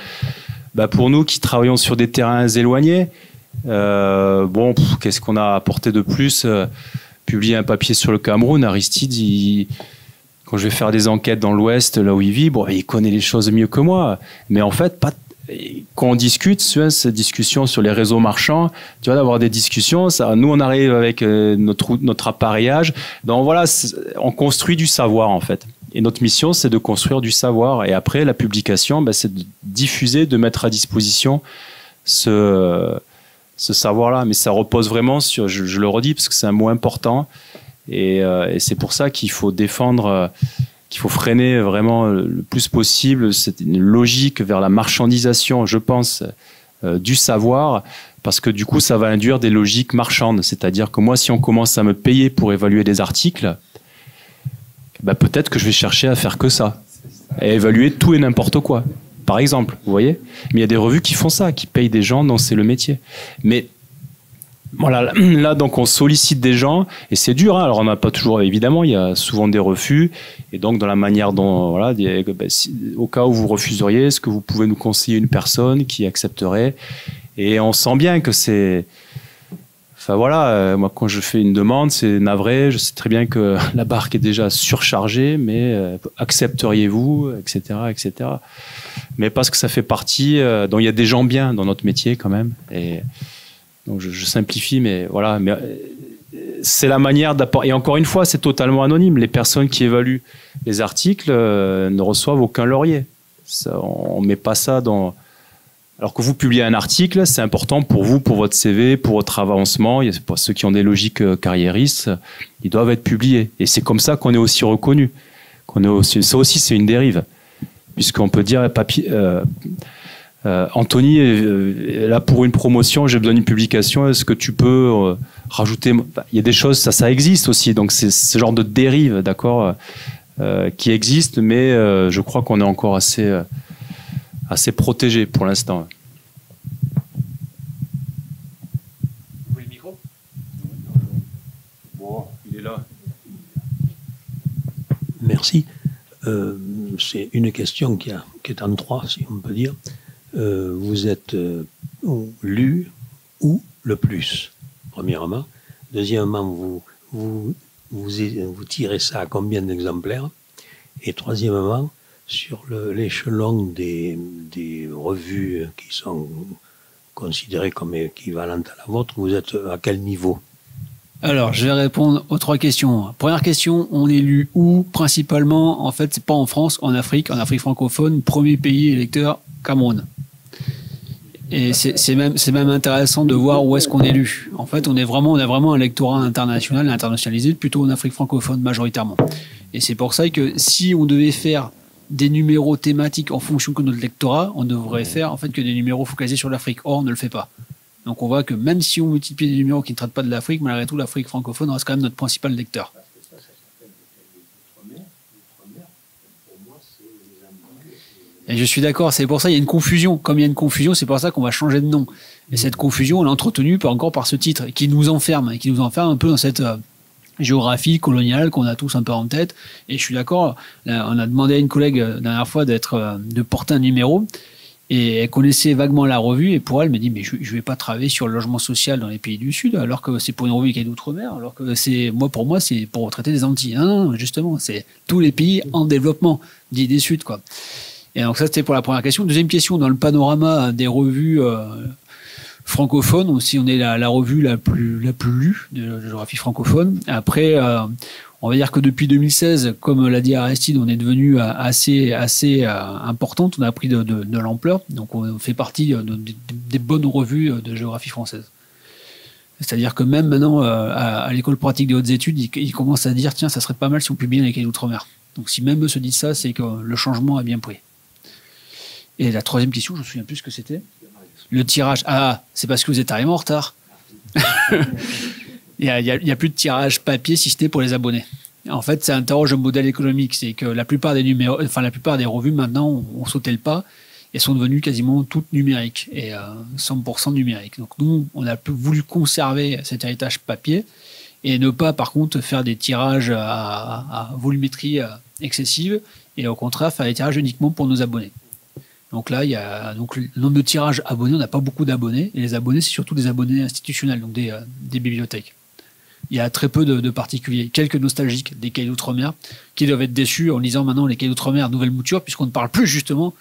Pour nous qui travaillons sur des terrains éloignés. Qu'est-ce qu'on a apporté de plus? Publier un papier sur le Cameroun, Aristide, quand je vais faire des enquêtes dans l'Ouest, là où il vit, bon, il connaît les choses mieux que moi. Mais en fait, quand on discute, cette discussion sur les réseaux marchands, tu vois, d'avoir des discussions, nous, on arrive avec notre appareillage. Donc voilà, on construit du savoir, en fait. Et notre mission, c'est de construire du savoir. Et après, la publication, c'est de diffuser, de mettre à disposition ce savoir-là. Mais ça repose vraiment sur, je le redis, parce que c'est un mot important. Et c'est pour ça qu'il faut défendre, qu'il faut freiner vraiment le plus possible. C'est une logique vers la marchandisation, je pense, du savoir, parce que du coup, ça va induire des logiques marchandes. C'est-à-dire que moi, si on commence à me payer pour évaluer des articles, peut-être que je vais chercher à faire que ça, et évaluer tout et n'importe quoi, par exemple, vous voyez. Mais il y a des revues qui font ça, qui payent des gens dont c'est le métier. Mais voilà, là, donc, on sollicite des gens, et c'est dur, hein. Alors, on n'a pas toujours, évidemment, il y a souvent des refus, et donc, dans la manière dont, voilà, au cas où vous refuseriez, est-ce que vous pouvez nous conseiller une personne qui accepterait? Et on sent bien que c'est, enfin voilà, moi, quand je fais une demande, c'est navré, je sais très bien que la barque est déjà surchargée, mais accepteriez-vous, etc., etc. Mais parce que ça fait partie, donc il y a des gens bien dans notre métier, quand même, et donc je simplifie, mais voilà. Mais c'est la manière d'apporter. Et encore une fois, c'est totalement anonyme. Les personnes qui évaluent les articles ne reçoivent aucun laurier. Ça, on ne met pas ça dans. Alors que vous publiez un article, c'est important pour vous, pour votre CV, pour votre avancement. Il y a pour ceux qui ont des logiques carriéristes, ils doivent être publiés. Et c'est comme ça qu'on est aussi reconnu. Ça aussi, c'est une dérive, puisqu'on peut dire Anthony, là pour une promotion, j'ai besoin d'une publication, est-ce que tu peux rajouter... Il y a des choses, ça existe aussi, donc c'est ce genre de dérive, d'accord, qui existe, mais je crois qu'on est encore assez protégé pour l'instant. Vous voulez le micro ? Bon, il est là. Merci. C'est une question qui est en trois, si on peut dire. Vous êtes lu où le plus, premièrement. Deuxièmement, vous tirez ça à combien d'exemplaires? Et troisièmement, sur l'échelon des revues qui sont considérées comme équivalentes à la vôtre, vous êtes à quel niveau? Alors, je vais répondre aux trois questions. Première question, on est lu où? Principalement, en fait, c'est pas en France, en Afrique francophone, premier pays électeur, Cameroun. Et c'est même intéressant de voir où est-ce qu'on est lu. En fait, on a vraiment un lectorat international, internationalisé, plutôt en Afrique francophone majoritairement. Et c'est pour ça que si on devait faire des numéros thématiques en fonction de notre lectorat, on devrait faire en fait que des numéros focalisés sur l'Afrique. Or, on ne le fait pas. Donc on voit que même si on multiplie des numéros qui ne traitent pas de l'Afrique, malgré tout, l'Afrique francophone reste quand même notre principal lecteur. Et je suis d'accord, c'est pour ça qu'il y a une confusion. Comme il y a une confusion, c'est pour ça qu'on va changer de nom. Et cette confusion, elle est entretenue encore par ce titre, qui nous enferme un peu dans cette géographie coloniale qu'on a tous un peu en tête. Et je suis d'accord, on a demandé à une collègue la dernière fois de porter un numéro, et elle connaissait vaguement la revue, et pour elle me dit mais je vais pas travailler sur le logement social dans les pays du Sud, alors que c'est pour une revue qui est d'outre-mer, alors que pour moi c'est pour traiter des Antilles. Non, justement, c'est tous les pays en développement dits du Sud, quoi. Et donc ça, c'était pour la première question. Deuxième question, dans le panorama des revues francophones, aussi on est la revue la plus lue de géographie francophone. Après, on va dire que depuis 2016, comme l'a dit Aristide, on est devenu assez importante, on a pris de l'ampleur, donc on fait partie des bonnes revues de géographie française. C'est-à-dire que même maintenant, à l'école pratique des hautes études, ils commencent à dire tiens, ça serait pas mal si on publiait les cahiers d'outre-mer. Donc si même eux se disent ça, c'est que le changement a bien pris. Et la troisième question, je ne me souviens plus ce que c'était. Le tirage. Ah, c'est parce que vous êtes arrivé en retard. Il y a plus de tirage papier si c'était pour les abonnés. En fait, ça interroge le modèle économique. C'est que la plupart des revues maintenant ont sauté le pas et sont devenues quasiment toutes numériques et 100% numériques. Donc nous, on a voulu conserver cet héritage papier et ne pas, par contre, faire des tirages à volumétrie excessive et au contraire faire des tirages uniquement pour nos abonnés. Donc là, il y a le nombre de tirages abonnés, on n'a pas beaucoup d'abonnés. Et les abonnés, c'est surtout des abonnés institutionnels, donc des bibliothèques. il y a très peu de particuliers. Quelques nostalgiques des cahiers d'outre-mer qui doivent être déçus en lisant maintenant les cahiers d'outre-mer nouvelle mouture, puisqu'on ne parle plus justement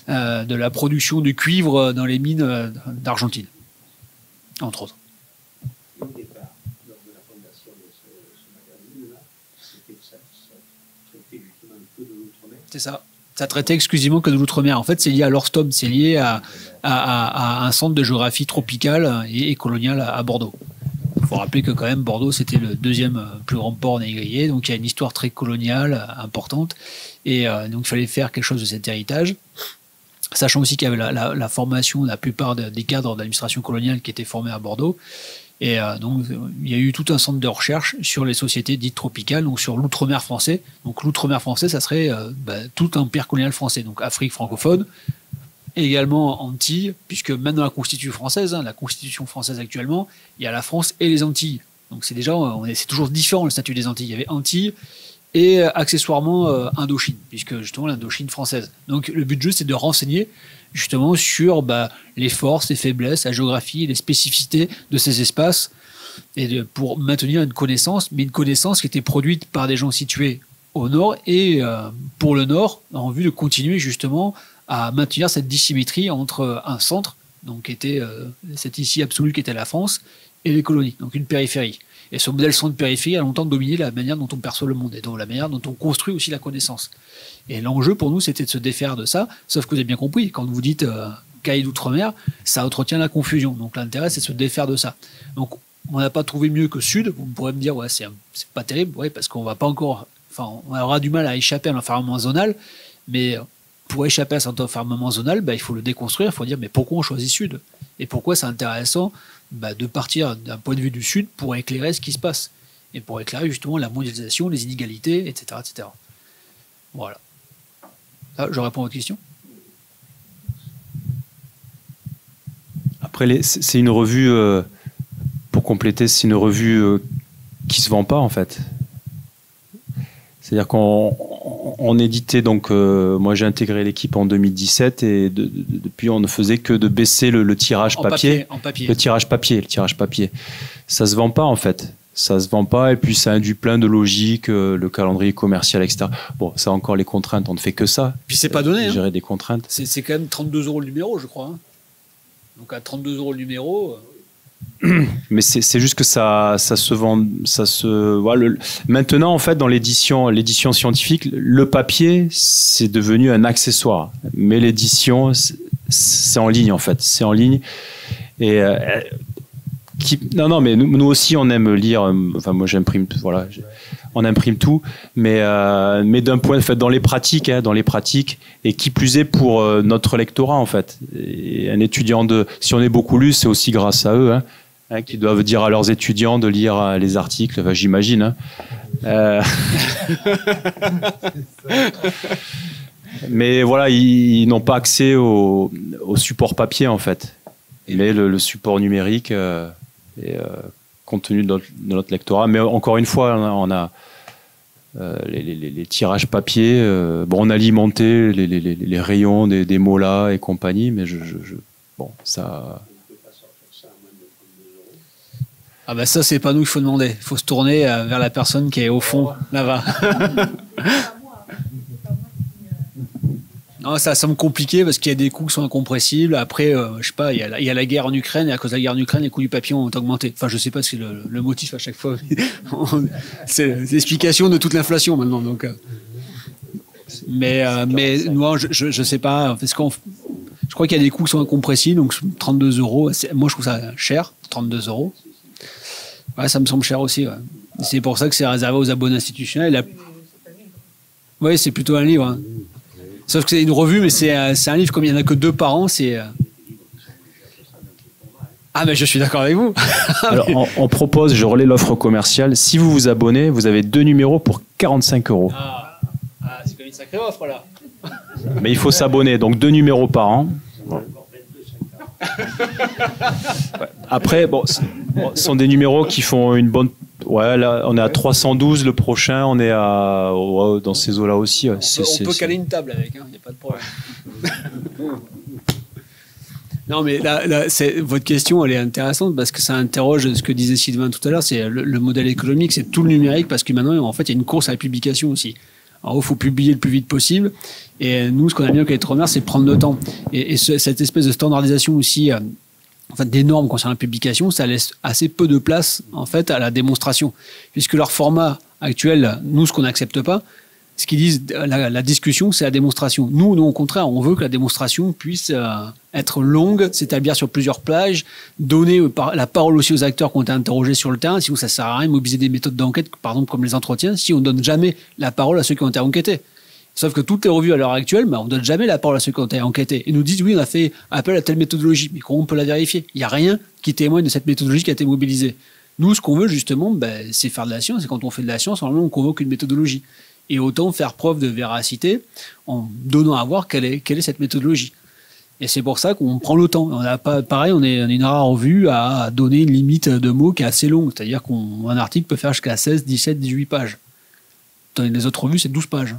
de la production du cuivre dans les mines d'Argentine, entre autres. Au départ, lors de la fondation de ce magazine-là, c'était que ça traitait justement que de l'outre-mer. C'est ça. Ça traitait exclusivement que de l'outre-mer. En fait, c'est lié à l'Orstom, c'est lié à un centre de géographie tropicale et coloniale à Bordeaux. Il faut rappeler que quand même Bordeaux, c'était le deuxième plus grand port négrier, donc il y a une histoire très coloniale importante, et donc il fallait faire quelque chose de cet héritage, sachant aussi qu'il y avait la formation, la plupart des cadres d'administration coloniale qui étaient formés à Bordeaux, et donc il y a eu tout un centre de recherche sur les sociétés dites tropicales, donc sur l'outre-mer français. Donc l'outre-mer français, ça serait tout l'empire colonial français, donc Afrique francophone, et également Antilles, puisque même dans la Constitution française, la Constitution française actuellement, il y a la France et les Antilles. Donc c'est déjà, c'est toujours différent le statut des Antilles. Il y avait Antilles et accessoirement Indochine, puisque justement l'Indochine française. Donc le but du jeu, c'est de renseigner justement sur les forces, les faiblesses, la géographie, les spécificités de ces espaces, et pour maintenir une connaissance, mais une connaissance qui était produite par des gens situés au nord et pour le nord, en vue de continuer justement à maintenir cette dissymétrie entre un centre, donc qui était cette ici absolue qui était la France, et les colonies, donc une périphérie. Et ce modèle centre-périphérie a longtemps dominé la manière dont on perçoit le monde et donc la manière dont on construit aussi la connaissance. Et l'enjeu pour nous, c'était de se défaire de ça, sauf que vous avez bien compris, quand vous dites cahier d'outre-mer, ça entretient la confusion. Donc l'intérêt, c'est de se défaire de ça. Donc on n'a pas trouvé mieux que Sud. Vous pourrez me dire, ouais, c'est pas terrible, ouais, parce qu'on va pas encore, on aura du mal à échapper à l'enfermement zonal, mais pour échapper à cet enfermement zonal, il faut le déconstruire, il faut dire mais pourquoi on choisit Sud? Et pourquoi c'est intéressant de partir d'un point de vue du Sud pour éclairer ce qui se passe et pour éclairer justement la mondialisation, les inégalités, etc. etc. Voilà. Là, je réponds à votre question. Après, c'est une revue, pour compléter, c'est une revue qui ne se vend pas en fait. C'est-à-dire qu'on éditait, donc moi j'ai intégré l'équipe en 2017 et depuis on ne faisait que de baisser le tirage papier. Le tirage papier. Ça se vend pas en fait. Ça se vend pas et puis ça induit plein de logique, le calendrier commercial, etc. Bon, ça encore les contraintes, on ne fait que ça. Puis c'est pas donné. Gérer des contraintes. C'est quand même 32 € le numéro, je crois. Donc à 32 € le numéro. Mais c'est juste que ça se vend, voilà. Maintenant, en fait, dans l'édition scientifique, le papier, c'est devenu un accessoire. Mais l'édition, c'est en ligne, en fait. C'est en ligne. Et non, mais nous aussi, on aime lire. Enfin, moi, j'imprime, voilà. On imprime tout, mais d'un point, en fait, dans les pratiques, et qui plus est pour notre lectorat, en fait. Et un étudiant si on est beaucoup lu, c'est aussi grâce à eux, qui doivent dire à leurs étudiants de lire les articles, enfin, j'imagine. Mais voilà, ils n'ont pas accès au support papier, en fait. Mais le support numérique est compte tenu de notre lectorat. Mais encore une fois, on a les tirages papier. On a alimenté les rayons des Mola et compagnie, mais bon, ça... Ah bah ça, c'est pas nous qu'il faut demander. Il faut se tourner vers la personne qui est au fond, là-bas. Non, ça semble compliqué parce qu'il y a des coûts qui sont incompressibles. Après, je sais pas, il y a la guerre en Ukraine et à cause de la guerre en Ukraine, les coûts du papier ont augmenté. Enfin, je sais pas, c'est le motif à chaque fois. C'est l'explication de toute l'inflation maintenant. Donc, mais moi, je sais pas. Parce je crois qu'il y a des coûts qui sont incompressibles. Donc 32 €. Moi, je trouve ça cher, 32 €. Ouais, ça me semble cher aussi. Ouais. C'est pour ça que c'est réservé aux abonnés institutionnels. Oui, c'est plutôt un livre. Sauf que c'est une revue, mais c'est un livre, comme il n'y en a que 2 par an, c'est... Ah, mais je suis d'accord avec vous. Alors, on propose, je relais l'offre commerciale, si vous vous abonnez, vous avez 2 numéros pour 45 €. Ah, c'est quand même une sacrée offre, là. Mais il faut s'abonner, donc 2 numéros par an. Bon. Après, ce sont des numéros qui font une bonne... Ouais, là, on est à 312, le prochain, on est dans ces eaux-là aussi. On peut caler une table avec, il n'y a pas de problème. Non, mais là, votre question, elle est intéressante parce que ça interroge ce que disait Sylvain tout à l'heure. C'est le modèle économique, c'est tout le numérique parce que maintenant, en fait, il y a une course à la publication aussi. Alors, il faut publier le plus vite possible. Et nous, ce qu'on a bien avec les Outre-mer, c'est prendre le temps. Et cette espèce de standardisation aussi, en fait, des normes concernant la publication, ça laisse assez peu de place, en fait, à la démonstration. Puisque leur format actuel, nous, ce qu'on n'accepte pas, ce qu'ils disent, la discussion, c'est la démonstration. Nous, au contraire, on veut que la démonstration puisse être longue, s'établir sur plusieurs plages, donner la parole aussi aux acteurs qui ont été interrogés sur le terrain. Sinon, ça sert à rien de mobiliser des méthodes d'enquête, par exemple comme les entretiens, si on ne donne jamais la parole à ceux qui ont été enquêtés. Sauf que toutes les revues à l'heure actuelle, on ne donne jamais la parole à ceux qui ont été enquêtés. Ils nous disent, oui, on a fait appel à telle méthodologie, mais comment on peut la vérifier? Il n'y a rien qui témoigne de cette méthodologie qui a été mobilisée. Nous, ce qu'on veut justement, c'est faire de la science. Et quand on fait de la science, normalement, on convoque une méthodologie. Et autant faire preuve de véracité en donnant à voir quelle est cette méthodologie. Et c'est pour ça qu'on prend le temps. On a pas, pareil, on est une rare revue à donner une limite de mots qui est assez longue. C'est-à-dire qu'un article peut faire jusqu'à 16, 17, 18 pages. Dans les autres revues, c'est 12 pages.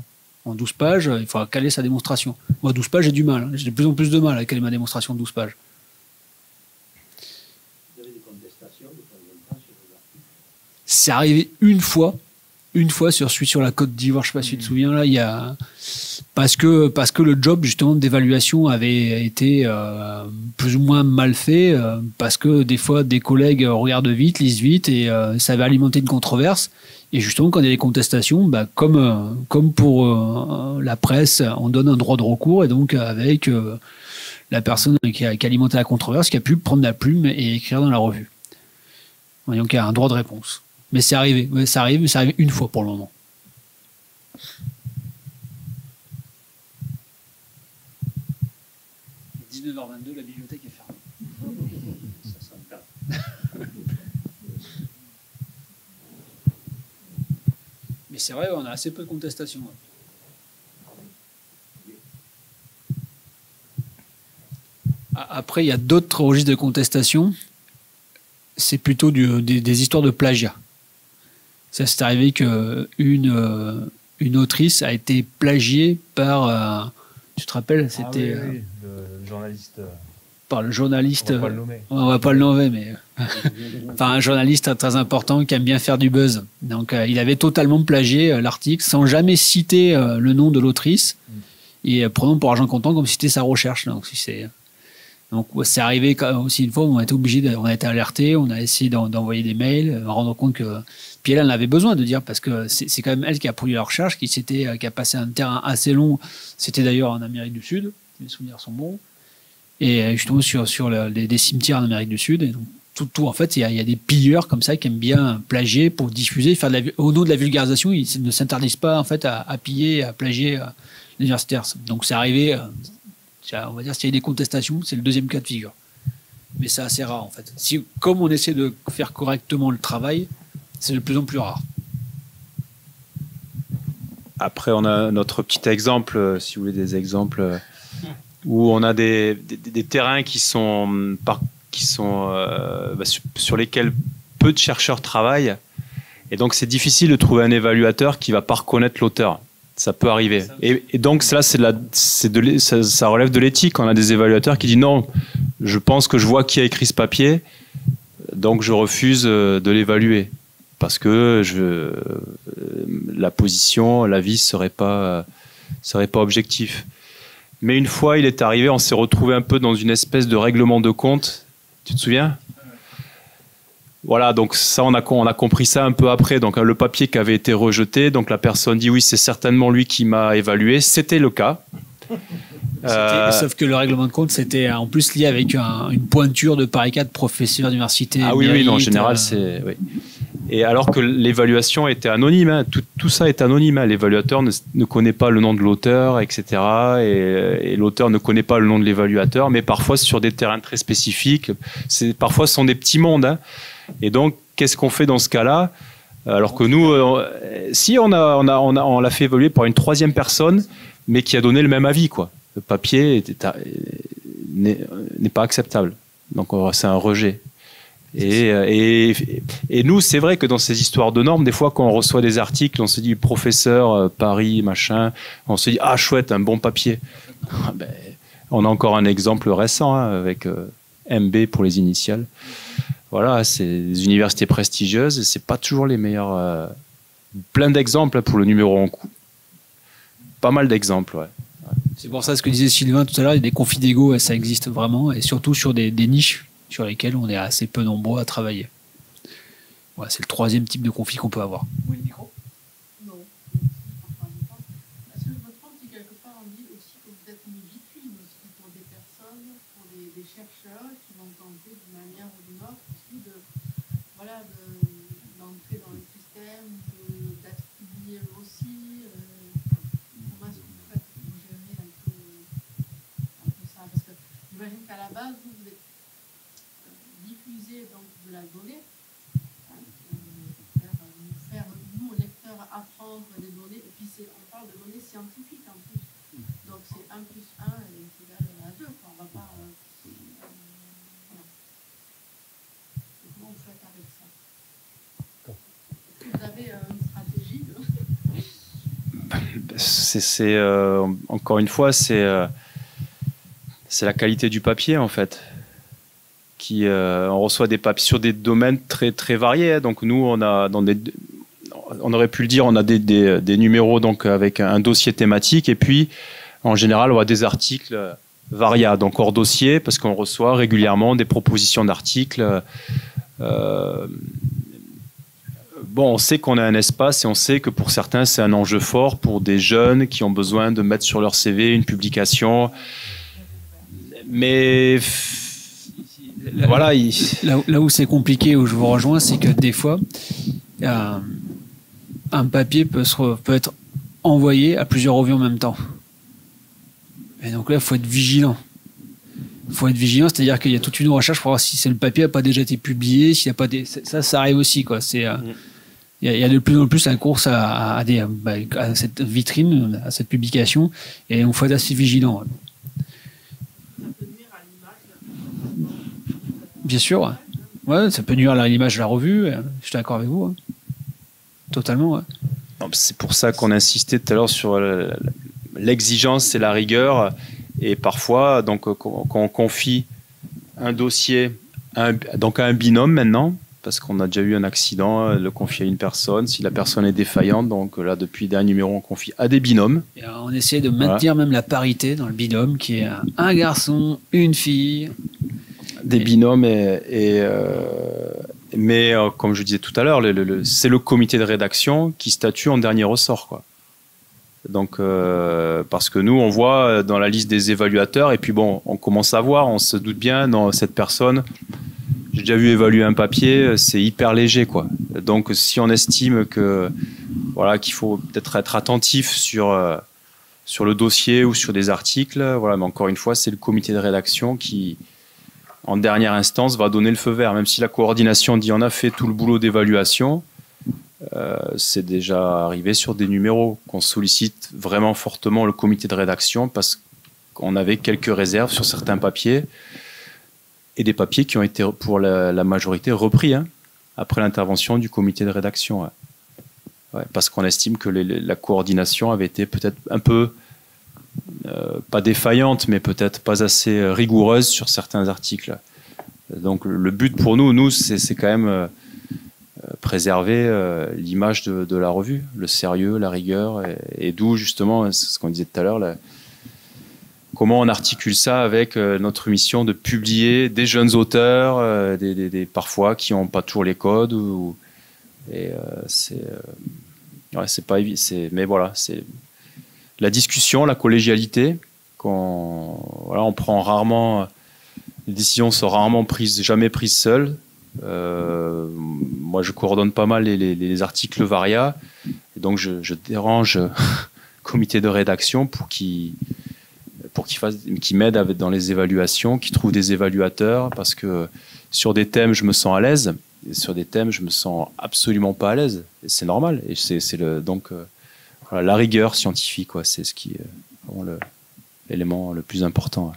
En 12 pages, il faut caler sa démonstration. Moi, 12 pages, j'ai du mal. J'ai de plus en plus de mal à caler ma démonstration de 12 pages. Vous avez des contestations de temps en temps sur les articles? C'est arrivé une fois sur celui sur la Côte d'Ivoire, je ne sais pas si tu te souviens, là, il y a parce que le job justement d'évaluation avait été plus ou moins mal fait, parce que des fois des collègues regardent vite, lisent vite, et ça avait alimenté une controverse. Et justement, quand il y a des contestations, comme pour la presse, on donne un droit de recours, et donc avec la personne qui a alimenté la controverse, qui a pu prendre la plume et écrire dans la revue. Donc il y a un droit de réponse. Mais c'est arrivé, ça arrive une fois pour le moment. À 19h22, la bibliothèque est fermée. Mais c'est vrai, on a assez peu de contestations. Après, il y a d'autres registres de contestation. C'est plutôt des histoires de plagiat. Ça, c'est arrivé qu'une autrice a été plagiée par... tu te rappelles, c'était... oui, le journaliste... Par le journaliste... On va pas le nommer. On va pas le nommer, mais... enfin, un journaliste très important qui aime bien faire du buzz. Donc, il avait totalement plagié l'article sans jamais citer le nom de l'autrice et prenant pour argent comptant comme si c'était sa recherche. Donc, c'est arrivé aussi une fois où on a été obligé, on a été alerté, on a essayé d'envoyer des mails, rendre compte que... Puis elle en avait besoin de dire, parce que c'est quand même elle qui a produit la recherche, qui a passé un terrain assez long. C'était d'ailleurs en Amérique du Sud, mes souvenirs sont bons. Et justement sur des cimetières en Amérique du Sud. Et donc, tout en fait, il y a des pilleurs comme ça qui aiment bien plagier pour diffuser, faire au nom de la vulgarisation. Ils ne s'interdisent pas en fait à piller, à plagier les universitaires. Donc c'est arrivé, on va dire, s'il y a des contestations, c'est le deuxième cas de figure. Mais c'est assez rare en fait. Comme on essaie de faire correctement le travail, c'est de plus en plus rare. Après, on a notre petit exemple, si vous voulez des exemples, où on a des terrains sur lesquels peu de chercheurs travaillent. Et donc, c'est difficile de trouver un évaluateur qui ne va pas reconnaître l'auteur. Ça peut arriver. Et donc, ça relève de l'éthique. On a des évaluateurs qui disent non, je pense que je vois qui a écrit ce papier, donc je refuse de l'évaluer. Parce que la position, l'avis serait pas objectif. Mais une fois, il est arrivé, on s'est retrouvé un peu dans une espèce de règlement de compte. Tu te souviens ? Voilà, donc ça, on a compris ça un peu après. Donc le papier qui avait été rejeté, donc la personne dit oui, c'est certainement lui qui m'a évalué. C'était le cas. Sauf que le règlement de compte, c'était en plus lié avec une pointure de pareil cas de professeur d'université. Ah oui, oui, non, en général, c'est... Oui. Et alors que l'évaluation était anonyme, hein, tout ça est anonyme. Hein. L'évaluateur ne connaît pas le nom de l'auteur, etc. Et l'auteur ne connaît pas le nom de l'évaluateur. Mais parfois, sur des terrains très spécifiques, parfois, ce sont des petits mondes. Hein. Et donc, qu'est-ce qu'on fait dans ce cas-là ? Alors que nous, si on l'a fait évaluer par une troisième personne, mais qui a donné le même avis, quoi. Le papier n'est pas acceptable. Donc, c'est un rejet. Et nous, c'est vrai que dans ces histoires de normes, des fois, quand on reçoit des articles, on se dit professeur, Paris, machin, on se dit ah chouette, un bon papier. On a encore un exemple récent hein, avec MB pour les initiales. Voilà, c'est des universités prestigieuses et c'est pas toujours les meilleurs. Plein d'exemples pour le numéro en coup. Pas mal d'exemples, ouais. C'est pour ça ce que disait Sylvain tout à l'heure, il y a des conflits d'ego, ça existe vraiment, et surtout sur des niches sur lesquelles on est assez peu nombreux à travailler. Voilà, c'est le troisième type de conflit qu'on peut avoir. Oui, le micro ? Non. Est-ce que je me trompe si quelque part on dit aussi que vous êtes une vitrine aussi pour des personnes, pour des chercheurs qui vont tenter d'une manière ou d'une autre aussi d'entrer dans le système, d'être publiés aussi. Comment est-ce que vous faites pour gérer un peu ça? Parce que j'imagine qu'à la base, vous êtes diffusé donc de la donnée. Faire nous, lecteurs, apprendre des données, et puis on parle de données scientifiques en plus. Donc c'est 1 plus 1 est égal à 2. On va pas. Voilà. Comment vous faites avec ça? Vous avez une stratégie encore une fois, c'est la qualité du papier en fait. On reçoit des papiers sur des domaines très très variés. Donc nous, on aurait pu le dire, on a des numéros donc avec un dossier thématique et puis en général on a des articles variables, donc hors dossier parce qu'on reçoit régulièrement des propositions d'articles. On sait qu'on a un espace et on sait que pour certains c'est un enjeu fort pour des jeunes qui ont besoin de mettre sur leur CV une publication. Mais voilà, là où c'est compliqué, où je vous rejoins, c'est que des fois, un papier peut être envoyé à plusieurs revues en même temps. Et donc là, il faut être vigilant. Il faut être vigilant, c'est-à-dire qu'il y a toute une recherche pour voir si le papier n'a pas déjà été publié, s'il n'y a pas ça arrive aussi, quoi. Il y a de plus en plus la course à cette vitrine, à cette publication, et il faut être assez vigilant. Bien sûr, ouais, ça peut nuire à l'image de la revue, je suis d'accord avec vous. Hein. Totalement, ouais. C'est pour ça qu'on insistait tout à l'heure sur l'exigence et la rigueur. Et parfois, donc, quand on confie un dossier à un binôme maintenant, parce qu'on a déjà eu un accident, le confier à une personne, si la personne est défaillante, donc là, depuis d'un numéro, on confie à des binômes. Et on essaie de maintenir même la parité dans le binôme, qui est un garçon, une fille. Des binômes, mais comme je disais tout à l'heure, c'est le comité de rédaction qui statue en dernier ressort, quoi. Donc, parce que nous, on voit dans la liste des évaluateurs, et puis bon, on commence à voir, on se doute bien, dans cette personne, j'ai déjà vu évaluer un papier, c'est hyper léger, quoi. Donc, si on estime que, voilà, qu'il faut peut-être être attentif sur le dossier ou sur des articles, voilà, mais encore une fois, c'est le comité de rédaction qui, en dernière instance, va donner le feu vert. Même si la coordination dit on a fait tout le boulot d'évaluation, c'est déjà arrivé sur des numéros qu'on sollicite vraiment fortement le comité de rédaction parce qu'on avait quelques réserves sur certains papiers et des papiers qui ont été pour la majorité repris après l'intervention du comité de rédaction. Ouais. Ouais, parce qu'on estime que la coordination avait été peut-être un peu pas défaillante, mais peut-être pas assez rigoureuse sur certains articles. Donc le but pour nous c'est quand même préserver l'image de la revue, le sérieux, la rigueur, et d'où justement, c'est ce qu'on disait tout à l'heure, comment on articule ça avec notre mission de publier des jeunes auteurs, parfois qui n'ont pas toujours les codes, c'est pas évident, mais voilà, c'est la discussion, la collégialité, on prend rarement, les décisions sont rarement prises, jamais prises seules. Moi, je coordonne pas mal les articles Varia, et donc je dérange le comité de rédaction pour qu'il m'aide dans les évaluations, qu'il trouve des évaluateurs, parce que sur des thèmes, je me sens à l'aise, et sur des thèmes, je me sens absolument pas à l'aise. Et c'est normal. Et donc voilà, la rigueur scientifique, c'est ce qui est vraiment l'élément le plus important.